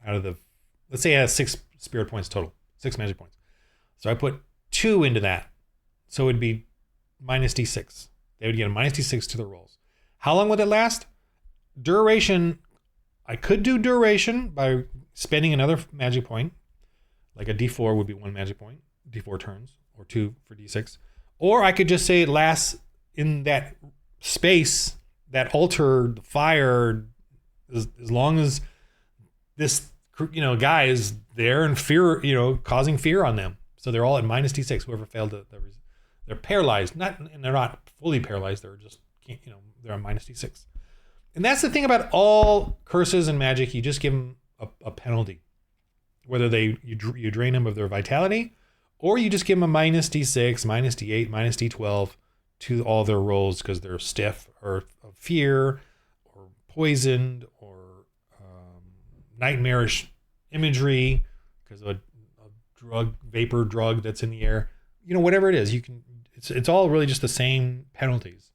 let's say he has 6 spirit points total, 6 magic points. So I put 2 into that. So it would be minus D6. They would get a minus D6 to the rolls. How long would it last? Duration, I could do duration by spending another magic point. Like a D4 would be 1 magic point, D4 turns, or 2 for D6. Or I could just say it lasts in that space, that altar, fire, as long as this guy is there and fear, causing fear on them. So they're all at minus D6. Whoever failed they're paralyzed. And they're not fully paralyzed. They're just, they're on minus D6. And that's the thing about all curses and magic. You just give them a penalty. Whether you drain them of their vitality, or you just give them a minus D6, minus D8, minus D12 to all their rolls because they're stiff or of fear or poisoned or nightmarish imagery because of a vapor drug that's in the air. Whatever it is, it's all really just the same penalties.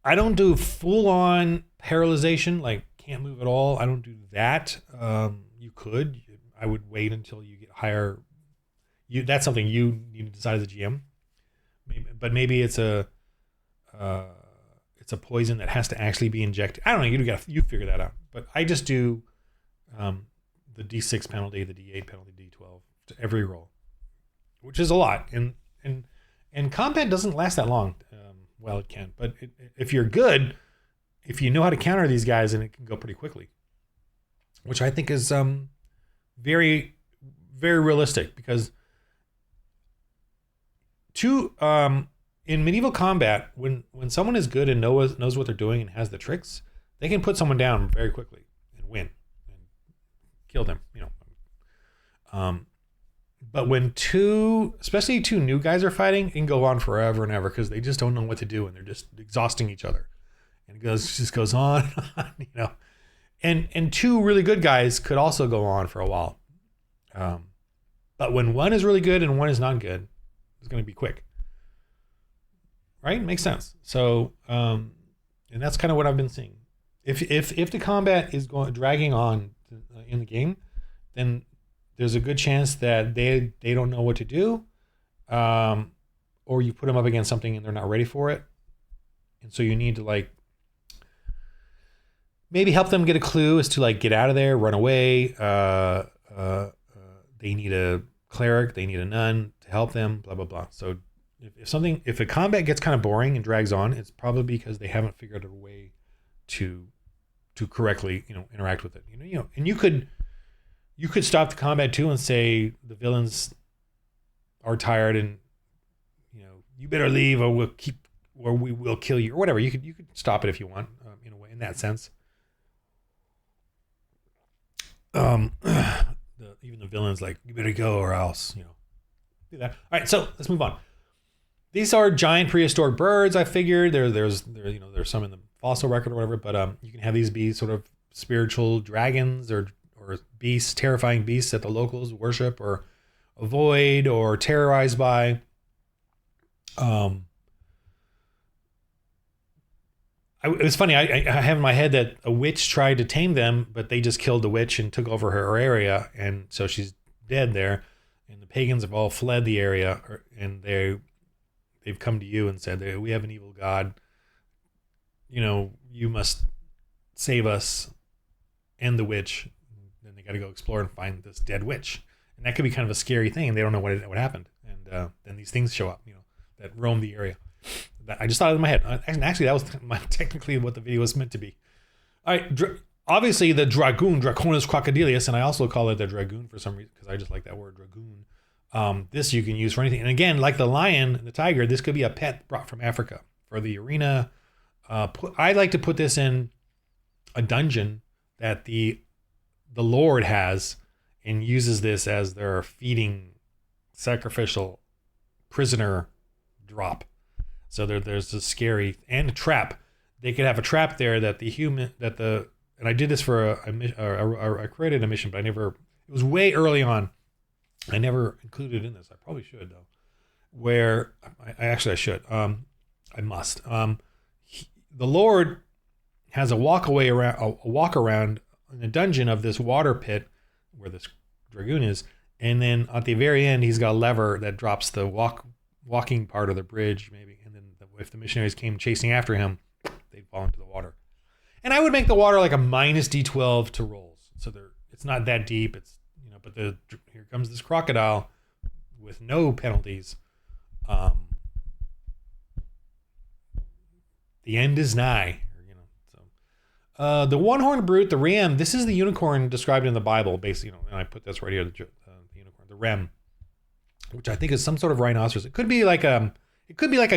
I don't do full on paralyzation, like can't move at all. I don't do that. You could. I would wait until you get higher. That's something you need to decide as a GM. Maybe it's a poison that has to actually be injected. I don't know. You figure that out. But I just do the D6 penalty, the D8 penalty, D12 to every roll, which is a lot. And combat doesn't last that long. Well, it can, but if you're good, if you know how to counter these guys, and it can go pretty quickly, which I think is very, very realistic, because in medieval combat, when someone is good and knows what they're doing and has the tricks, they can put someone down very quickly and win and kill them. But when especially two new guys are fighting, it can go on forever and ever because they just don't know what to do and they're just exhausting each other. And it just goes on, And 2 really good guys could also go on for a while. But when one is really good and one is not good, it's going to be quick. Right? Makes sense. So, and that's kind of what I've been seeing. If the combat is dragging on in the game, then there's a good chance that they don't know what to do, or you put them up against something and they're not ready for it. And so you need to like maybe help them get a clue as to like get out of there, run away. They need a cleric, they need a nun to help them, blah, blah, blah. So if a combat gets kind of boring and drags on, it's probably because they haven't figured out a way to correctly, interact with it. And you could stop the combat too and say the villains are tired and you better leave or we will kill you or whatever. You could stop it if you want, in a way, in that sense. Even the villains like, you better go or else, do that. All right, so let's move on. These are giant prehistoric birds. I figured there's some in the fossil record or whatever, but you can have these be sort of spiritual dragons or beasts, terrifying beasts that the locals worship or avoid or terrorized by. It was funny. I have in my head that a witch tried to tame them, but they just killed the witch and took over her area, and so she's dead there. And the pagans have all fled the area, and they've come to you and said, "We have an evil god. You must save us and the witch." Then they got to go explore and find this dead witch, and that could be kind of a scary thing. They don't know what happened, and then these things show up, that roam the area. I just thought it in my head. Actually, that was technically what the video was meant to be. All right, obviously the dragoon, Draconis crocodilius, and I also call it the dragoon for some reason because I just like that word, dragoon. This you can use for anything. And again, like the lion and the tiger, this could be a pet brought from Africa for the arena. I like to put this in a dungeon that the Lord has and uses this as their feeding sacrificial prisoner drop. So there's a scary and a trap. They could have a trap there that and I did this for I created a mission, but it was way early on. I never included it in this. I probably should though. Where I should. I must. The Lord has a walk around in the dungeon of this water pit where this dragoon is, and then at the very end he's got a lever that drops the walking part of the bridge maybe, and then if the missionaries came chasing after him, they'd fall into the water. And I would make the water like a minus D12 to rolls, so it's not that deep. It's but here comes this crocodile with no penalties. The end is nigh. The one-horned brute, the ram. This is the unicorn described in the Bible, basically. And I put this right here, the unicorn, the ram, which I think is some sort of rhinoceros. It could be like a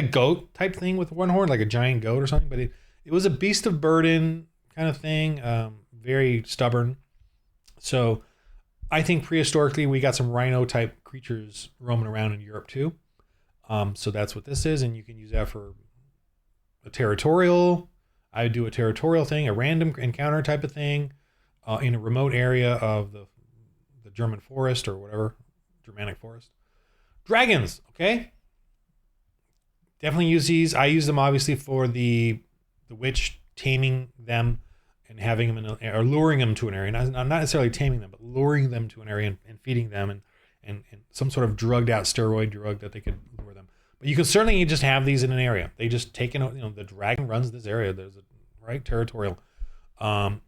goat type thing with one horn, like a giant goat or something. But it was a beast of burden kind of thing, very stubborn. So I think prehistorically we got some rhino type creatures roaming around in Europe too. So that's what this is, and you can use that for a territorial. I would do a territorial thing, a random encounter type of thing, in a remote area of the German forest or whatever, Germanic forest. Dragons, okay? Definitely use these. I use them obviously for the witch, taming them and having them or luring them to an area. Not necessarily taming them, but luring them to an area and feeding them and some sort of drugged out steroid drug that they could lure them. But you can certainly just have these in an area. They just take the dragon runs this area. There's a territorial. You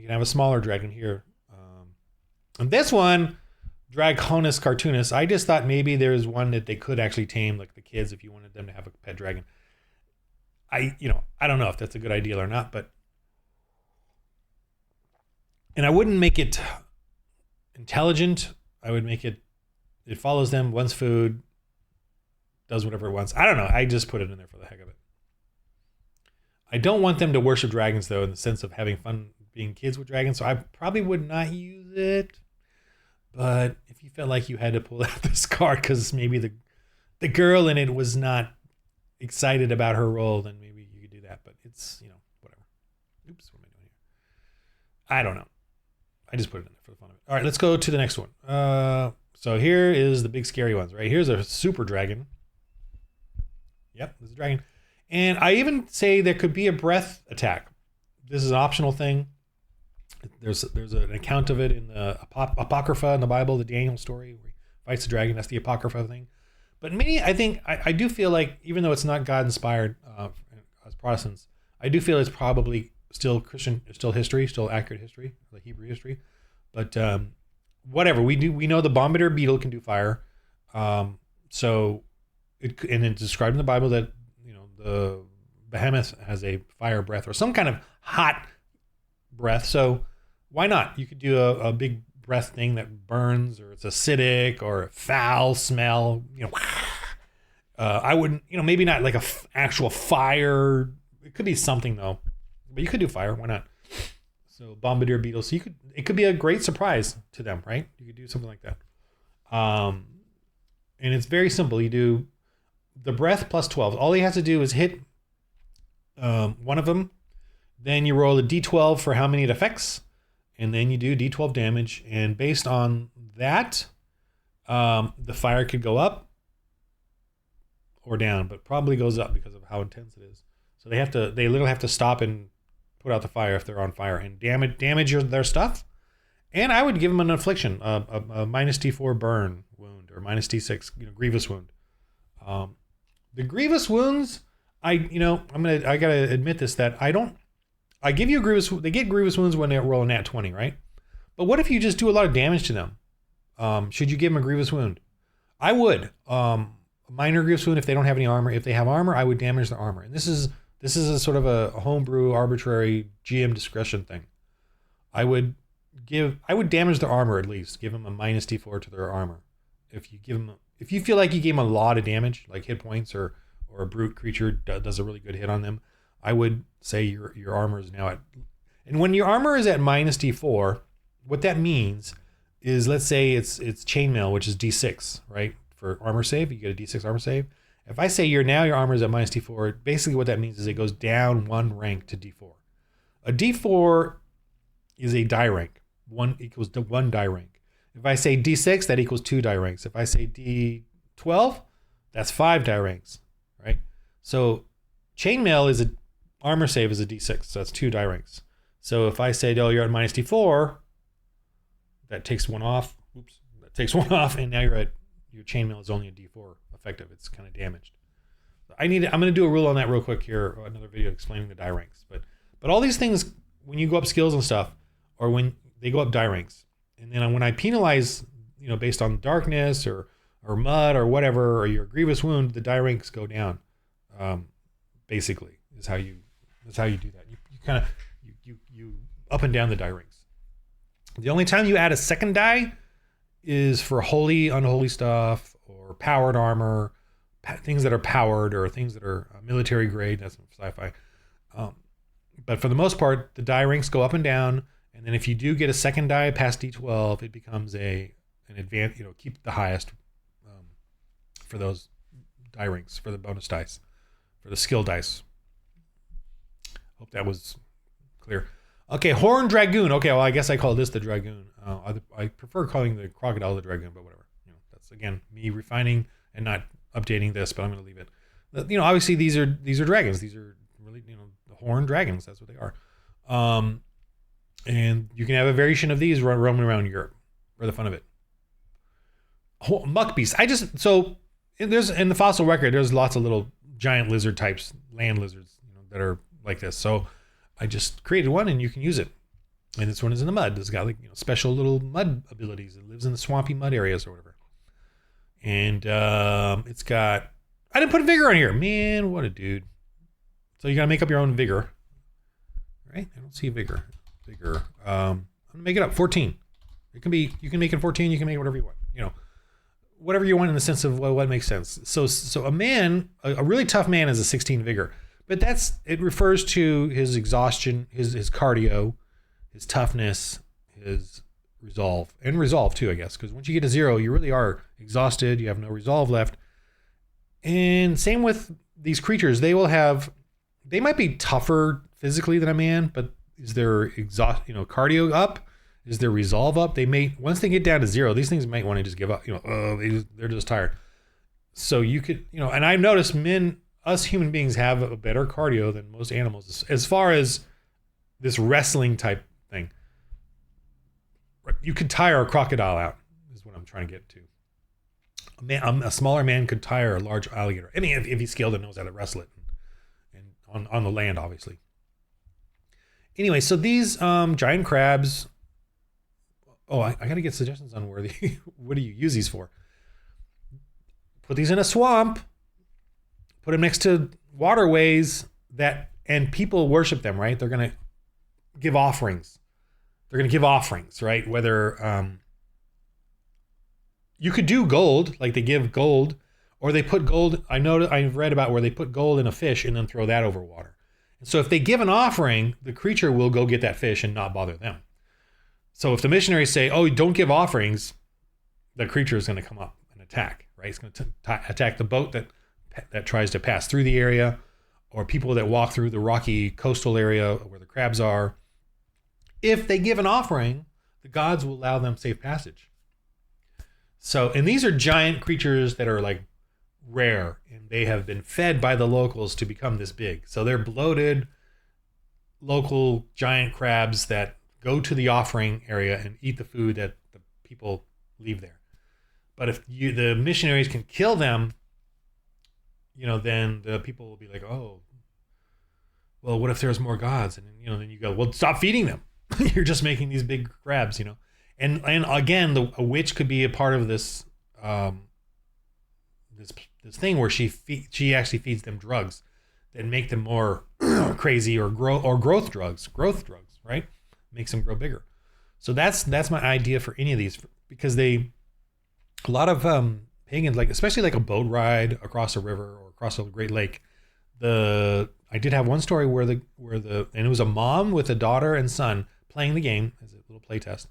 can have a smaller dragon here. And this one, Draconis cartoonist, I just thought maybe there's one that they could actually tame, like the kids, if you wanted them to have a pet dragon. I don't know if that's a good idea or not, and I wouldn't make it intelligent. I would make it follows them, wants food, does whatever it wants. I don't know. I just put it in there for the heck of it. I don't want them to worship dragons, though, in the sense of having fun being kids with dragons, so I probably would not use it. But if you felt like you had to pull out this card because maybe the girl in it was not excited about her role, then maybe you could do that. But it's, whatever. Oops, what am I doing here? I don't know. I just put it in there for the fun of it. All right, let's go to the next one. So here is the big scary ones, right? Here's a super dragon. Yep, there's a dragon. And I even say there could be a breath attack. This is an optional thing. There's an account of it in the Apocrypha in the Bible, the Daniel story where he fights the dragon. That's the Apocrypha thing. But me, I think I do feel like, even though it's not God inspired, as Protestants, I do feel it's probably still Christian, still history, still accurate history, like Hebrew history. But whatever we know, the bombardier beetle can do fire. So it's described in the Bible that the behemoth has a fire breath or some kind of hot breath. So why not? You could do a big breath thing that burns, or it's acidic, or foul smell. I wouldn't. Maybe not like actual fire. It could be something though, but you could do fire. Why not? So bombardier beetle. So it could be a great surprise to them, right? You could do something like that. And it's very simple. You do the breath plus 12. All he has to do is hit one of them. Then you roll a d12 for how many it affects. And then you do d12 damage. And based on that, the fire could go up or down, but probably goes up because of how intense it is. So they literally have to stop and put out the fire if they're on fire and damage their stuff. And I would give them an affliction, a minus D4 burn wound or minus D6, grievous wound. The grievous wounds, I gotta admit this, that I give you a grievous. They get grievous wounds when they roll a nat 20, right? But what if you just do a lot of damage to them? Should you give them a grievous wound? I would. A minor grievous wound if they don't have any armor. If they have armor, I would damage their armor. And this is a sort of a homebrew, arbitrary GM discretion thing. I would damage their armor at least. Give them a minus D4 to their armor. If you feel like you gave them a lot of damage, like hit points, or a brute creature does a really good hit on them, I would say your armor is now at. And when your armor is at minus D4, what that means is, let's say it's chainmail, which is D6, right? For armor save, you get a D6 armor save. If I say your armor is at minus D4, basically what that means is it goes down one rank to D4. A D4 is a die rank. 1 equals to 1 die rank. If I say D6, that equals 2 die ranks. If I say D12, that's 5 die ranks, right? So chainmail is armor save is a D6, so that's 2 die ranks. So if I say, you're at minus D4, that takes 1 off. Oops, that takes 1 off, and now your chainmail is only a D4 effective. It's kind of damaged. I'm going to do a rule on that real quick here, another video explaining the die ranks. But all these things, when you go up skills and stuff, or when they go up die ranks, and then when I penalize, based on darkness or mud or whatever, or your grievous wound, the die ranks go down. Basically, is how you do that. You kind of you up and down the die ranks. The only time you add a second die is for holy, unholy stuff, or powered armor, things that are powered, or things that are military grade. That's sci-fi. But for the most part, the die ranks go up and down. And then if you do get a second die past D12, it becomes an advanced, keep the highest for those die ranks, for the bonus dice, for the skill dice. Hope that was clear. Okay, Horned Dragoon. Okay, well, I guess I call this the Dragoon. I prefer calling the Crocodile the Dragoon, but whatever. That's, again, me refining and not updating this, but I'm going to leave it. Obviously, these are dragons. These are really, the horned dragons. That's what they are. And you can have a variation of these roaming around Europe for the fun of it. Muck beasts. There's in the fossil record, there's lots of little giant lizard types, land lizards, that are like this. So I just created one, and you can use it. And this one is in the mud. It's got special little mud abilities. It lives in the swampy mud areas or whatever. And it's got. I didn't put vigor on here, man. What a dude. So you gotta make up your own vigor, right? I don't see vigor. Vigor. I'm gonna make it up. 14. It can be. You can make it 14. You can make it whatever you want. Whatever you want in the sense of what makes sense. So a man, a really tough man, is a 16 vigor. But it refers to his exhaustion, his cardio, his toughness, his resolve, and resolve too, I guess. Because once you get to 0, you really are exhausted. You have no resolve left. And same with these creatures. They might be tougher physically than a man, but is their cardio up? Is their resolve up? Once they get down to 0, these things might want to just give up. They're just tired. So you could, and I've noticed us human beings have a better cardio than most animals as far as this wrestling type thing. You could tire a crocodile out, is what I'm trying to get to. A smaller man could tire a large alligator. I mean, if he's skilled and knows how to wrestle it and on the land, obviously. Anyway, so these giant crabs. Oh, I got to get suggestions on where what do you use these for? Put these in a swamp. Put them next to waterways and people worship them, right? They're gonna give offerings. Right? Whether you could do gold, like they give gold, or they put gold. I've read about where they put gold in a fish and then throw that over water. And so if they give an offering, the creature will go get that fish and not bother them. So if the missionaries say, "Oh, don't give offerings," the creature is going to come up and attack. Right? It's going to attack the boat that tries to pass through the area, or people that walk through the rocky coastal area where the crabs are. If they give an offering, the gods will allow them safe passage. So, and these are giant creatures that are like rare, and they have been fed by the locals to become this big. So they're bloated local giant crabs that go to the offering area and eat the food that the people leave there. But if the missionaries can kill them, then the people will be like, "Oh, well, what if there's more gods?" And then you go, "Well, stop feeding them. You're just making these big crabs." And again, a witch could be a part of this this thing where she actually feeds them drugs that make them more crazy, or growth drugs, right? Makes them grow bigger. So that's my idea for any of these, because a lot of pagans, like especially like a boat ride across a river or across a Great Lake. I did have one story where and it was a mom with a daughter and son playing the game as a little play test,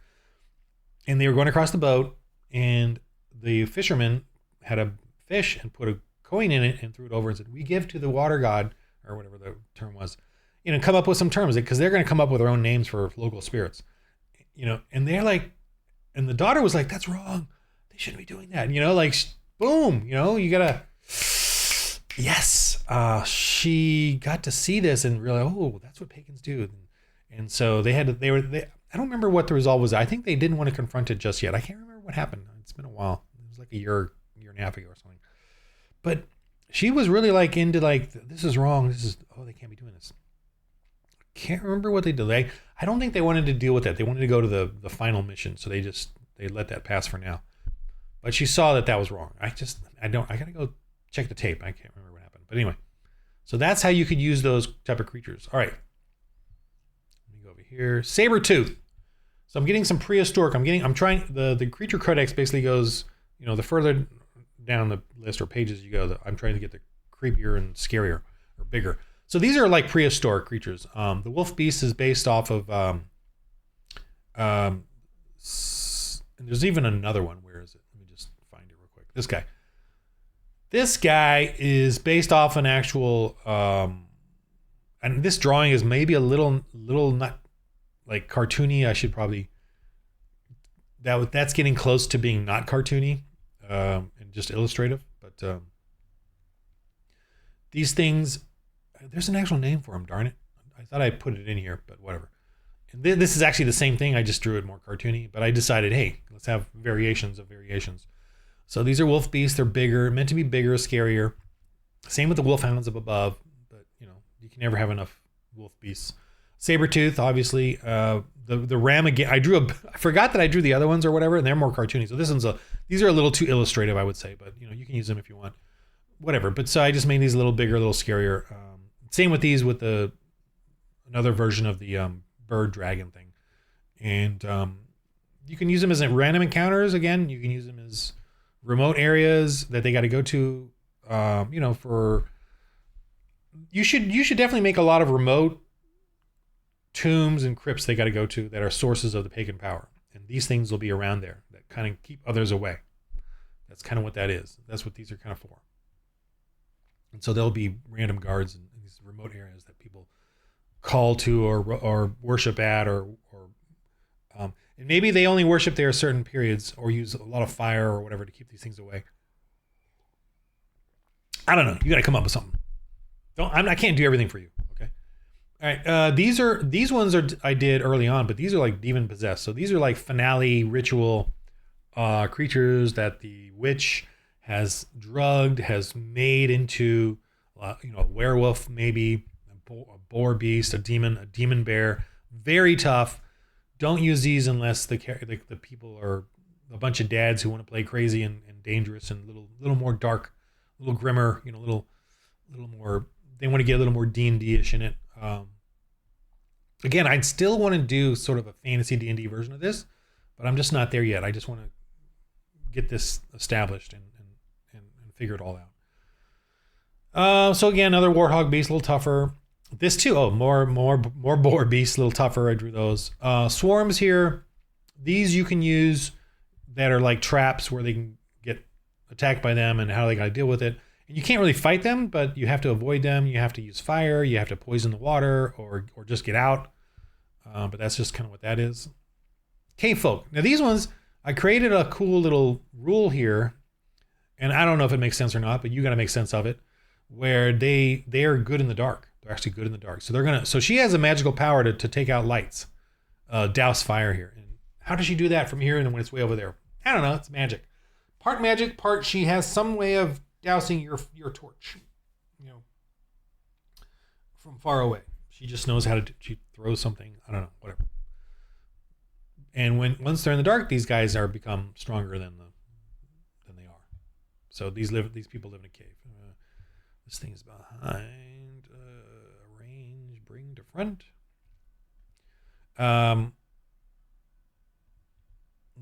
and they were going across the boat, and the fisherman had a fish and put a coin in it and threw it over and said, "We give to the water god," or whatever the term was. Come up with some terms, because they're going to come up with their own names for local spirits. And they're like, and the daughter was like, "That's wrong. They shouldn't be doing that." Boom. You gotta. Yes, she got to see this and realize, oh, that's what pagans do. And so they I don't remember what the result was. I think they didn't want to confront it just yet. I can't remember what happened. It's been a while. It was like a year and a half ago or something. But she was really like into like, this is wrong. They can't be doing this. Can't remember what they did. I don't think they wanted to deal with that. They wanted to go to the final mission. So they let that pass for now. But she saw that was wrong. I gotta go check the tape. I can't remember what happened. But anyway, so that's how you could use those type of creatures. All right. Let me go over here. Saber-tooth. So I'm getting some prehistoric. I'm trying, the creature codex basically goes, the further down the list or pages you go, I'm trying to get the creepier and scarier or bigger. So these are like prehistoric creatures. The wolf beast is based off of, and there's even another one. Where is it? Let me just find it real quick. This guy is based off an actual, and this drawing is maybe a little not like cartoony. I should probably, that's getting close to being not cartoony, and just illustrative. But these things, there's an actual name for them, darn it. I thought I put it in here, but whatever. And this is actually the same thing. I just drew it more cartoony, but I decided, hey, let's have variations of variations. So these are wolf beasts. They're bigger, meant to be bigger, scarier. Same with the wolfhounds up above, but you can never have enough wolf beasts. Saber-tooth, obviously. The ram again. I forgot that I drew the other ones or whatever, and they're more cartoony. So these are a little too illustrative, I would say, but you can use them if you want. Whatever. But so I just made these a little bigger, a little scarier. Same with these with another version of the bird dragon thing. And you can use them as random encounters. Again, you can use them as remote areas that they got to go to. You should definitely make a lot of remote tombs and crypts they got to go to that are sources of the pagan power. And these things will be around there that kind of keep others away. That's kind of what that is. That's what these are kind of for. And so there'll be random guards in these remote areas that people call to or worship at, or and maybe they only worship there certain periods or use a lot of fire or whatever to keep these things away. I don't know. You got to come up with something. I can't do everything for you. Okay. All right. These ones I did early on, but these are like demon possessed. So these are like finale ritual creatures that the witch has drugged, has made into, a werewolf, maybe boar beast, a demon bear, very tough. Don't use these unless the people are a bunch of dads who want to play crazy and dangerous and little more dark, a little grimmer, a little more. They want to get a little more D&D-ish in it. Again, I'd still want to do sort of a fantasy D&D version of this, but I'm just not there yet. I just want to get this established and figure it all out. So again, another warthog beast, a little tougher. This too, more boar beasts, a little tougher. I drew those. Swarms here. These you can use that are like traps where they can get attacked by them and how they got to deal with it. And you can't really fight them, but you have to avoid them. You have to use fire. You have to poison the water or just get out. But that's just kind of what that is. Cave folk. Now these ones, I created a cool little rule here, and I don't know if it makes sense or not, but you got to make sense of it, where they are good in the dark. They're actually good in the dark. So she has a magical power to take out lights, douse fire here. And how does she do that from here and when it's way over there? I don't know. It's magic. Part magic, part she has some way of dousing your torch, from far away. She just knows how to. She throws something. I don't know. Whatever. And once they're in the dark, these guys become stronger than they are. So these people live in a cave. This thing is behind. Range, bring to front.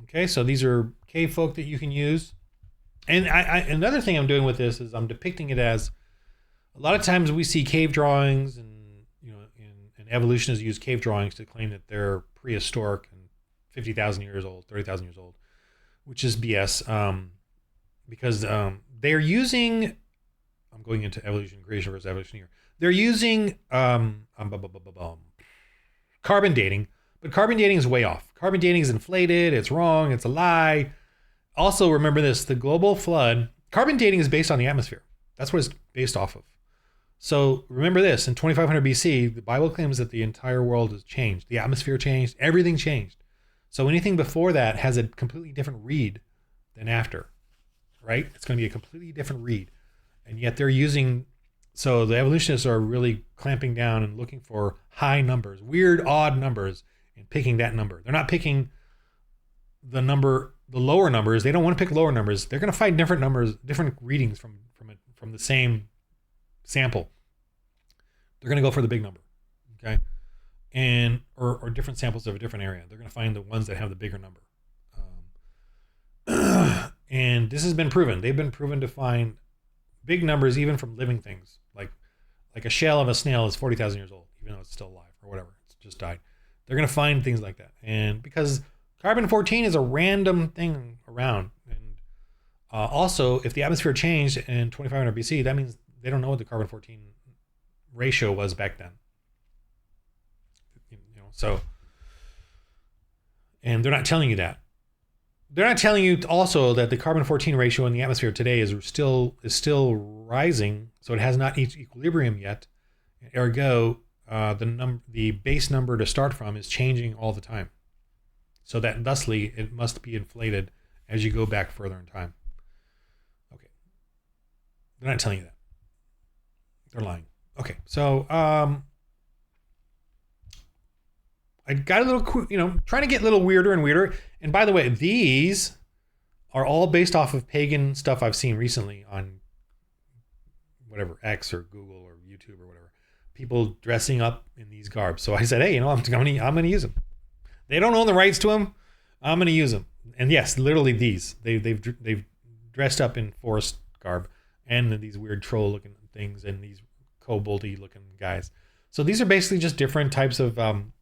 Okay, so these are cave folk that you can use. And another thing I'm doing with this is I'm depicting it as a lot of times we see cave drawings and evolutionists use cave drawings to claim that they're prehistoric and 50,000 years old, 30,000 years old, which is BS. Because they're using, I'm going into evolution, creation versus evolution here. They're using carbon dating, but carbon dating is way off. Carbon dating is inflated. It's wrong. It's a lie. Also, remember this, the global flood, carbon dating is based on the atmosphere. That's what it's based off of. So remember this, in 2500 BC, the Bible claims that the entire world has changed. The atmosphere changed, everything changed. So anything before that has a completely different read than after, right? It's going to be a completely different read. And yet they're using, so the evolutionists are really clamping down and looking for high numbers, weird, odd numbers, and picking that number. They're not picking the lower numbers. They don't want to pick lower numbers. They're going to find different numbers, different readings from the same sample. They're going to go for the big number, okay? And or different samples of a different area. They're going to find the ones that have the bigger number. And this has been proven. They've been proven to find big numbers even from living things. Like a shell of a snail is 40,000 years old, even though it's still alive or whatever. It's just died. They're going to find things like that. And because carbon-14 is a random thing around. And also, if the atmosphere changed in 2500 BC, that means they don't know what the carbon-14 ratio was back then. So, and they're not telling you that. They're not telling you also that the carbon-14 ratio in the atmosphere today is still rising, so it has not reached equilibrium yet. Ergo, the base number to start from is changing all the time. So that thusly it must be inflated as you go back further in time. Okay. They're not telling you that. They're lying. Okay. So I got a little, trying to get a little weirder and weirder. And by the way, these are all based off of pagan stuff I've seen recently on whatever, X or Google or YouTube or whatever. People dressing up in these garbs. So I said, hey, I'm going to use them. They don't own the rights to them. I'm going to use them. And yes, literally these. They've dressed up in forest garb and these weird troll-looking things and these koboldy-looking guys. So these are basically just different types of, I'm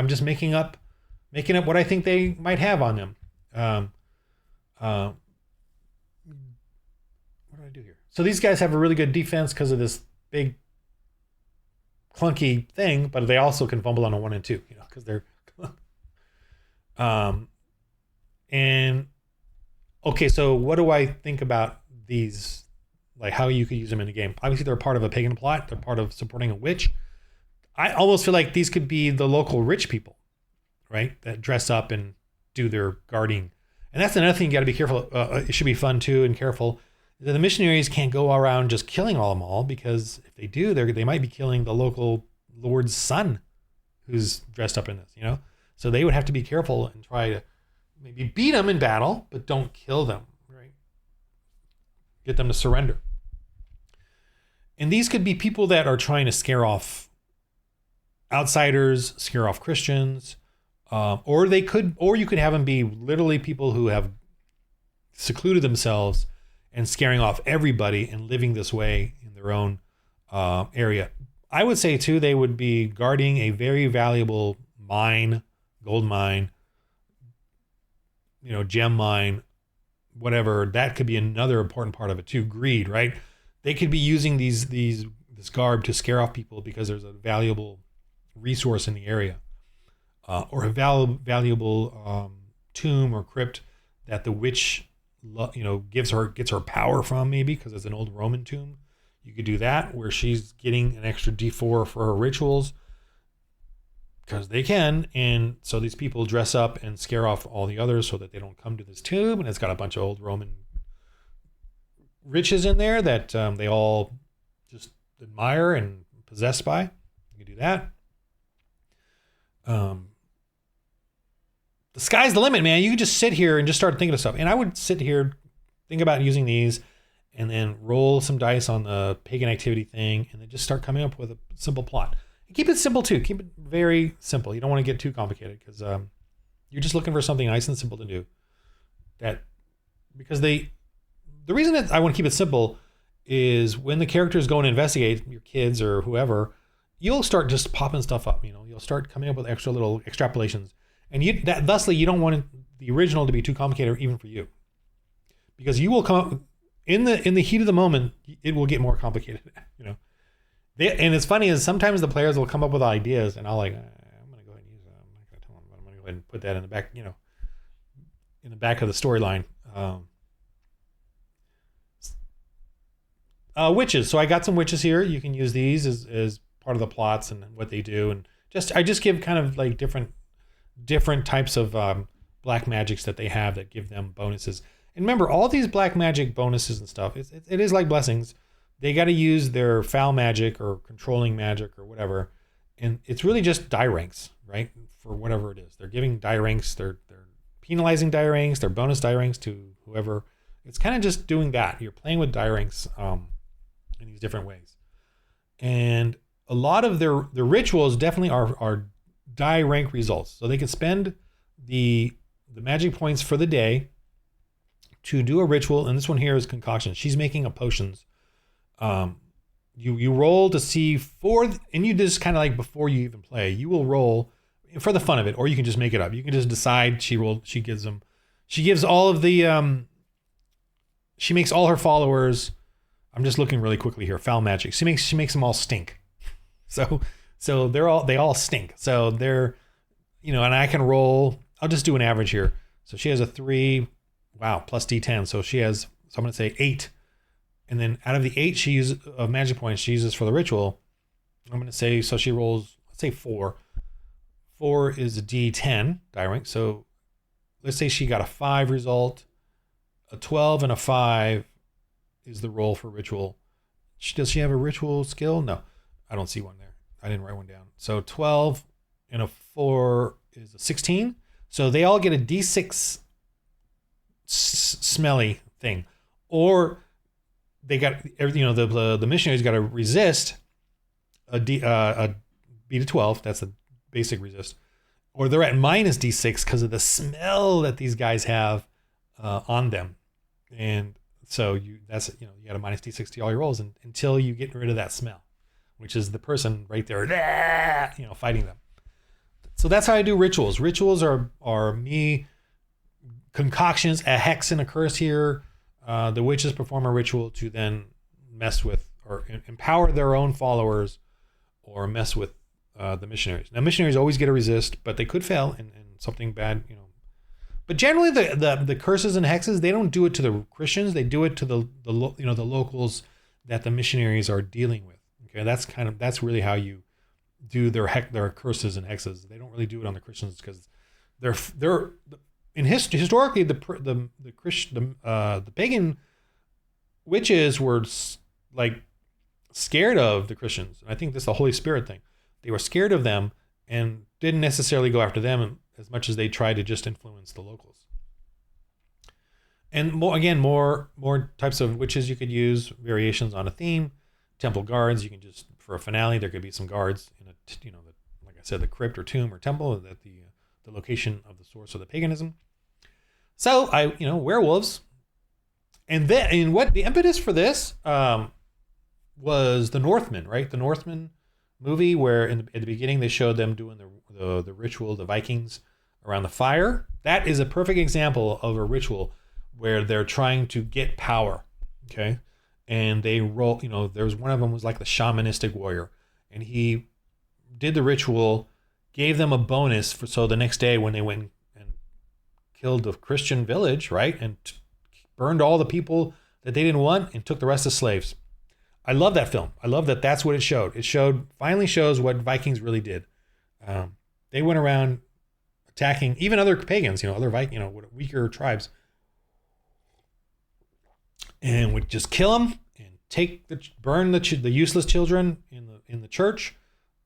just making up what I think they might have on them. What do I do here? So these guys have a really good defense because of this big clunky thing, but they also can fumble on a 1 and 2, because they're and okay, so what do I think about these, like how you could use them in the game? Obviously they're part of a pagan plot, they're part of supporting a witch. I almost feel like these could be the local rich people, right, that dress up and do their guarding. And that's another thing you got to be careful. It should be fun too and careful, The missionaries can't go around just killing all them all, because if they do, they might be killing the local lord's son who's dressed up in this, you know? So they would have to be careful and try to maybe beat them in battle, but don't kill them, right? Get them to surrender. And these could be people that are trying to scare off outsiders, scare off Christians, or you could have them be literally people who have secluded themselves and scaring off everybody and living this way in their own area. I would say too, they would be guarding a very valuable mine, gold mine, gem mine, whatever. That could be another important part of it too. Greed, right? They could be using this garb to scare off people because there's a valuable resource in the area, or a valuable tomb or crypt that the witch, gets her power from, maybe because it's an old Roman tomb. You could do that where she's getting an extra D4 for her rituals because they can. And so these people dress up and scare off all the others so that they don't come to this tomb. And it's got a bunch of old Roman riches in there that they all just admire and possessed by. You can do that. The sky's the limit, man. You can just sit here and just start thinking of stuff. And I would sit here, think about using these, and then roll some dice on the pagan activity thing, and then just start coming up with a simple plot. And keep it simple too. Keep it very simple. You don't want to get too complicated because you're just looking for something nice and simple to do. Because the reason that I want to keep it simple is when the characters go and investigate, your kids or whoever, you'll start just popping stuff up. You'll start coming up with extra little extrapolations. And thusly, you don't want the original to be too complicated, even for you, because you will come up in the heat of the moment. It will get more complicated, And it's funny is sometimes the players will come up with ideas, and I'll I'm going to go ahead and use that. I'm not going to tell them, but I'm going to go ahead and put that in the back, in the back of the storyline. Witches. So I got some witches here. You can use these as part of the plots and what they do, and I just give kind of like different types of black magics that they have that give them bonuses. And remember, all these black magic bonuses and stuff, it is like blessings. They got to use their foul magic or controlling magic or whatever, and it's really just die ranks, right? For whatever it is, they're giving die ranks. They're penalizing die ranks. They're bonus die ranks to whoever. It's kind of just doing that. You're playing with die ranks in these different ways, and a lot of their rituals definitely are die rank results. So they can spend the magic points for the day to do a ritual. And this one here is concoction. She's making a potions. You roll to see and you just kind of like before you even play, you will roll for the fun of it, or you can just make it up. You can just decide she gives all of the, she makes all her followers. I'm just looking really quickly here. Foul magic. She makes them all stink. So they all stink. So they're, and I can roll, I'll just do an average here. So she has a 3, wow, plus D10. So I'm going to say 8. And then out of the 8 she uses of magic points she uses for the ritual, I'm going to say, so she rolls, let's say 4. 4 is a D10 die rank. So let's say she got a 5 result. A 12 and a 5 is the roll for ritual. Does she have a ritual skill? No, I don't see one there. I didn't write one down. So 12 and a 4 is a 16. So they all get a D6 smelly thing, or they got, the missionaries got to resist a beat of 12. That's the basic resist, or they're at minus D6 because of the smell that these guys have on them. And so you got a minus D6 to all your rolls until you get rid of that smell, which is the person right there, fighting them. So that's how I do rituals. Rituals are me concoctions, a hex and a curse here. The witches perform a ritual to then mess with or empower their own followers or mess with the missionaries. Now, missionaries always get a resist, but they could fail and something bad, But generally, the curses and hexes, they don't do it to the Christians. They do it to the locals that the missionaries are dealing with. Okay, that's really how you do their curses and hexes. They don't really do it on the Christians because they're historically the pagan witches were like scared of the Christians. I think this is the Holy Spirit thing. They were scared of them and didn't necessarily go after them as much as they tried to just influence the locals. And more types of witches you could use, variations on a theme. Temple guards, you can just, for a finale, there could be some guards in like I said, the crypt or tomb or temple at the location of the source of the paganism. So werewolves. And what the impetus for this was the Northmen, right? The Northmen movie where at the beginning they showed them doing the ritual, the Vikings around the fire. That is a perfect example of a ritual where they're trying to get power, okay? And they roll, there was one of them was like the shamanistic warrior, and he did the ritual, gave them a bonus so the next day when they went and killed the Christian village, right? And burned all the people that they didn't want and took the rest as slaves. I love that film. I love that that's what it showed. It finally shows what Vikings really did. They went around attacking even other pagans, other weaker tribes, and would just kill them and burn the useless children in the church,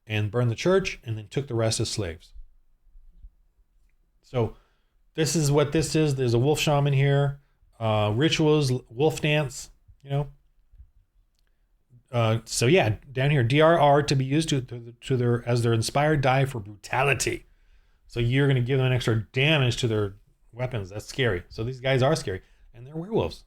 and burn the church, and then took the rest as slaves. So this is what this is. There's a wolf shaman here. Rituals, wolf dance, so yeah, down here, DRR to be used as their inspired die for brutality. So you're going to give them an extra damage to their weapons. That's scary. So these guys are scary, and they're werewolves,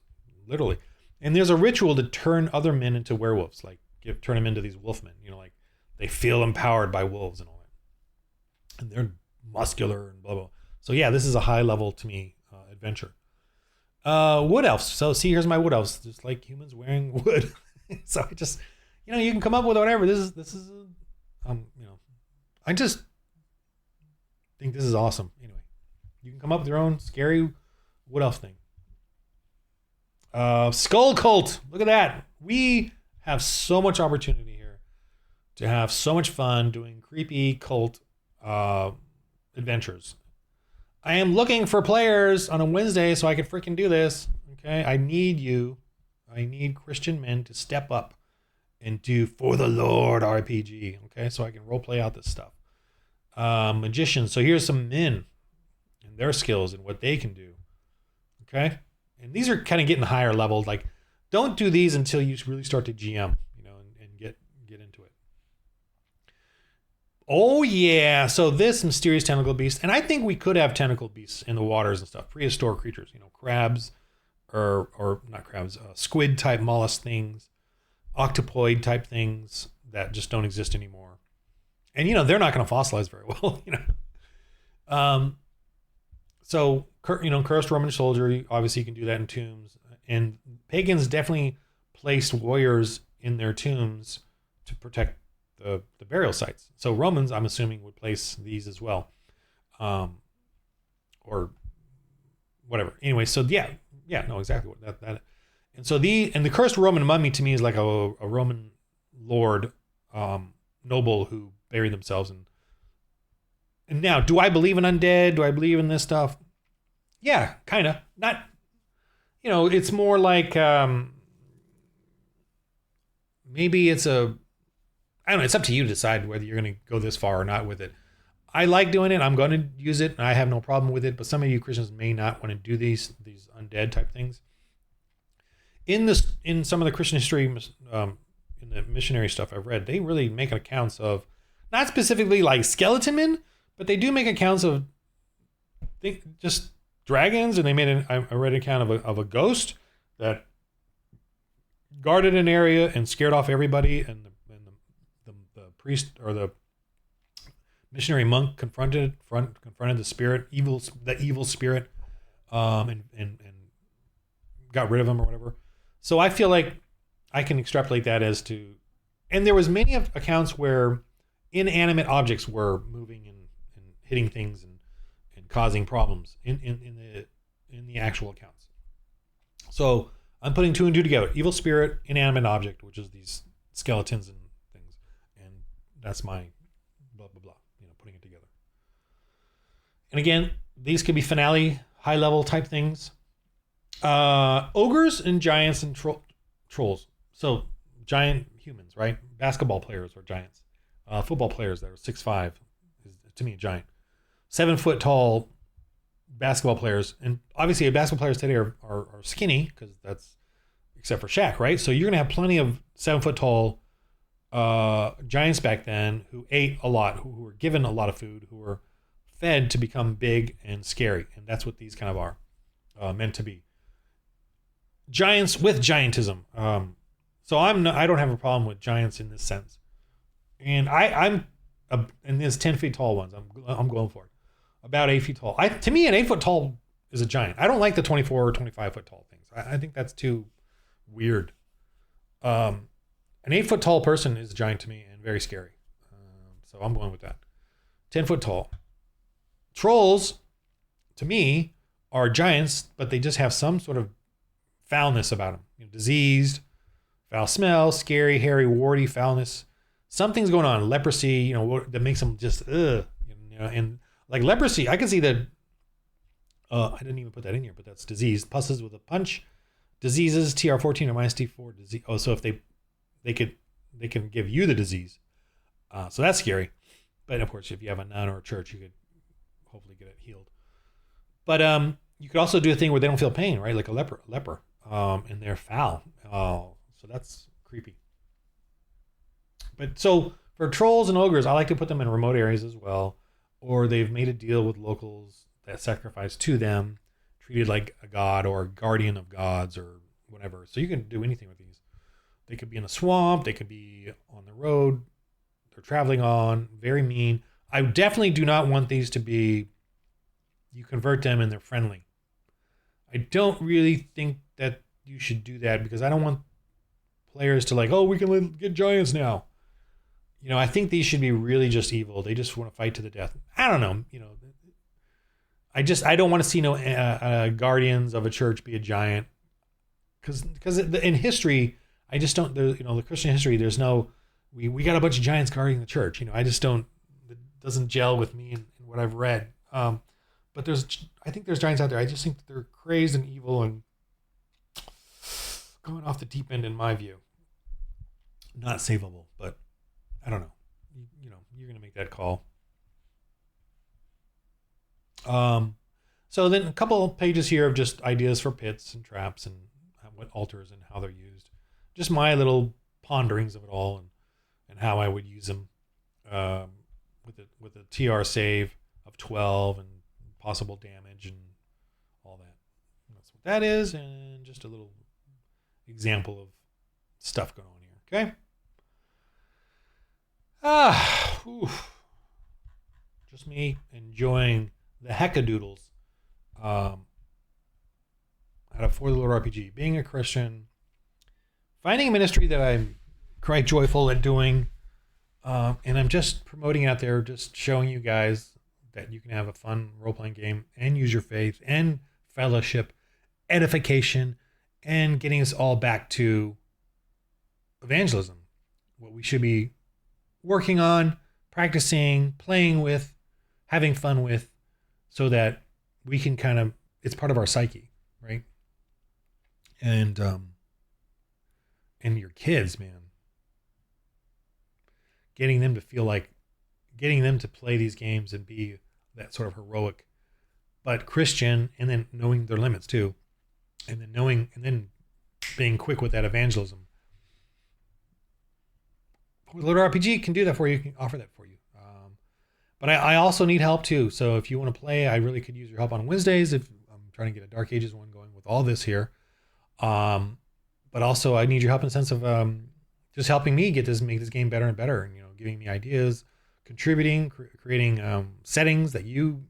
literally. And there's a ritual to turn other men into werewolves, like turn them into these wolfmen. Like they feel empowered by wolves and all that, and they're muscular and blah blah. So yeah, this is a high level to me adventure. Wood elves. So see, here's my wood elves, just like humans wearing wood. So I just, you can come up with whatever. This is, I just think this is awesome. Anyway, you can come up with your own scary wood elf thing. Skull cult. Look at that. We have so much opportunity here to have so much fun doing creepy cult adventures. I am looking for players on a Wednesday so I can freaking do this. Okay, I need you. I need Christian men to step up and do For the Lord RPG. Okay, so I can role play out this stuff. Magicians. So here's some men and their skills and what they can do. Okay, and these are kind of getting higher level. Like, don't do these until you really start to GM, and get into it. Oh yeah, so this mysterious tentacle beast, and I think we could have tentacle beasts in the waters and stuff. Prehistoric creatures, crabs. Or not crabs, squid type mollusk things, octopoid type things that just don't exist anymore. And they're not going to fossilize very well. So cursed Roman soldier, obviously you can do that in tombs, and pagans definitely placed warriors in their tombs to protect the burial sites. So Romans, I'm assuming, would place these as well, or whatever. Anyway, so yeah, no, exactly what that. And so the cursed Roman mummy to me is like a Roman lord, noble who buried themselves in. And now, do I believe in undead? Do I believe in this stuff? Yeah, kind of. Not, it's more like maybe it's I don't know. It's up to you to decide whether you're going to go this far or not with it. I like doing it. I'm going to use it. And I have no problem with it. But some of you Christians may not want to do these undead type things. In some of the Christian history, in the missionary stuff I've read, they really make accounts of, not specifically like skeleton men, but they do make accounts of just dragons. And they made I read an account of a ghost that guarded an area and scared off everybody. And the priest or the missionary monk confronted the evil spirit, and got rid of him or whatever. So I feel like I can extrapolate that as to, and there was many accounts where inanimate objects were moving and hitting things and causing problems in the actual accounts. So I'm putting two and two together: evil spirit, inanimate object, which is these skeletons and things, and that's my blah blah blah. Putting it together. And again, these could be finale, high level type things. Ogres and giants and trolls. So giant humans, right? Basketball players are giants. Football players that are 6'5" is to me a giant. 7 foot tall basketball players, and obviously basketball players today are skinny because that's except for Shaq, right? So you're gonna have plenty of 7 foot tall giants back then who ate a lot, who were given a lot of food, who were fed to become big and scary, and that's what these kind of are meant to be. Giants with giantism. So I don't have a problem with giants in this sense, and I'm in these 10 feet tall ones. I'm going for it. About 8 feet tall. To me, an 8 foot tall is a giant. I don't like the 24 or 25 foot tall things. I think that's too weird. An 8 foot tall person is a giant to me and very scary. So I'm going with that. 10 foot tall. Trolls, to me, are giants, but they just have some sort of foulness about them. Diseased, foul smell, scary, hairy, warty, foulness. Something's going on. Leprosy, that makes them just and like leprosy, I can see that. I didn't even put that in here, but that's disease. Pusses with a punch. Diseases, TR14 or minus T4 disease. Oh, so if they can give you the disease. So that's scary. But of course, if you have a nun or a church, you could hopefully get it healed. But you could also do a thing where they don't feel pain, right? Like a leper, and they're foul. So that's creepy. But so for trolls and ogres, I like to put them in remote areas as well, or they've made a deal with locals that sacrifice to them, treated like a god or a guardian of gods or whatever. So you can do anything with these. They could be in a swamp. They could be on the road they're traveling on. Very mean. I definitely do not want these to be, you convert them and they're friendly. I don't really think that you should do that because I don't want players to we can get giants now. I think these should be really just evil. They just want to fight to the death. I don't know. I don't want to see no guardians of a church be a giant. Because in history, I just don't, the Christian history, there's no, we got a bunch of giants guarding the church. I just don't, it doesn't gel with me in what I've read. But I think there's giants out there. I just think that they're crazed and evil and going off the deep end in my view. Not savable, but I don't know. You're going to make that call. So then a couple of pages here of just ideas for pits and traps and what altars and how they're used. Just my little ponderings of it all and how I would use them with a TR save of 12 and possible damage and all that. And that's what that is, and just a little example of stuff going on here. Okay. Just me enjoying the heckadoodles out of For the Lord RPG. Being a Christian, finding a ministry that I'm quite joyful at doing, and I'm just promoting out there, just showing you guys that you can have a fun role-playing game and use your faith and fellowship, edification, and getting us all back to evangelism. What we should be working on, practicing, playing with, having fun with, so that we can it's part of our psyche, right? And your kids, man, getting them to play these games and be that sort of heroic, but Christian, and then knowing their limits too, and then being quick with that evangelism. Little RPG can do that for you. Can offer that for you. But I also need help too. So if you want to play, I really could use your help on Wednesdays. If I'm trying to get a Dark Ages one going with all this here. But also I need your help in the sense of just helping me make this game better and better, and giving me ideas, contributing, creating settings that you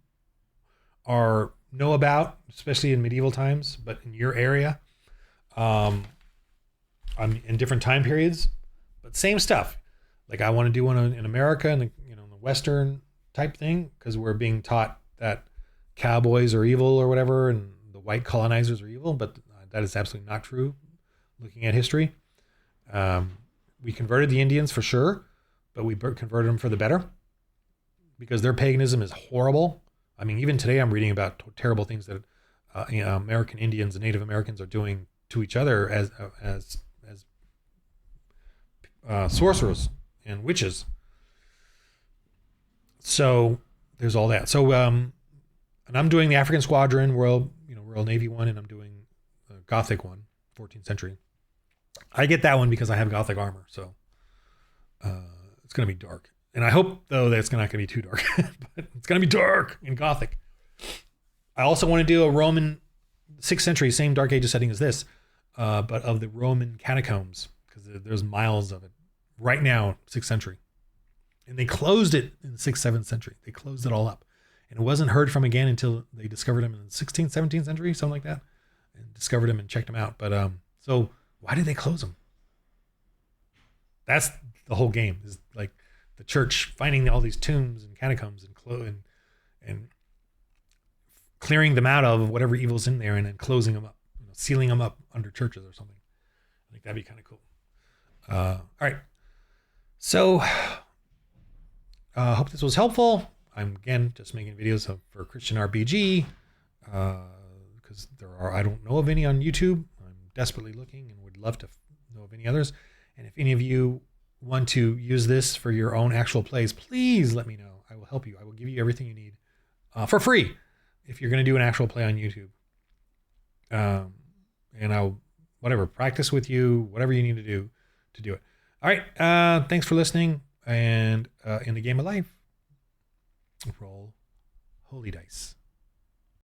know about, especially in medieval times, but in your area, I'm in different time periods, but same stuff. Like I want to do one in America and the Western type thing, because we're being taught that cowboys are evil or whatever, and the white colonizers are evil, but that is absolutely not true. Looking at history, we converted the Indians for sure, but we converted them for the better because their paganism is horrible. I mean, even today I'm reading about terrible things that American Indians and Native Americans are doing to each other as sorcerers and witches. So there's all that. So and I'm doing the African Squadron, Royal Navy one, and I'm doing the Gothic one, 14th century. I get that one because I have Gothic armor, so it's going to be dark. And I hope, though, that it's not going to be too dark. But it's going to be dark in Gothic. I also want to do a Roman 6th century, same Dark Ages setting as this, but of the Roman catacombs, because there's miles of it. Right now, 6th century. And they closed it in the 6th, 7th century. They closed it all up. And it wasn't heard from again until they discovered him in the 16th, 17th century, something like that. And discovered him and checked him out. But so why did they close them? That's the whole game, is like the church finding all these tombs and catacombs and clearing them out of whatever evil's in there and then closing them up, sealing them up under churches or something. I think that'd be kind of cool. All right. So hope this was helpful. I'm, again, just making videos for Christian RPG because I don't know of any on YouTube. I'm desperately looking and would love to know of any others. And if any of you want to use this for your own actual plays, please let me know. I will help you. I will give you everything you need for free if you're going to do an actual play on YouTube. And I'll, practice with you, whatever you need to do it. All right. Thanks for listening. And in the game of life, roll holy dice.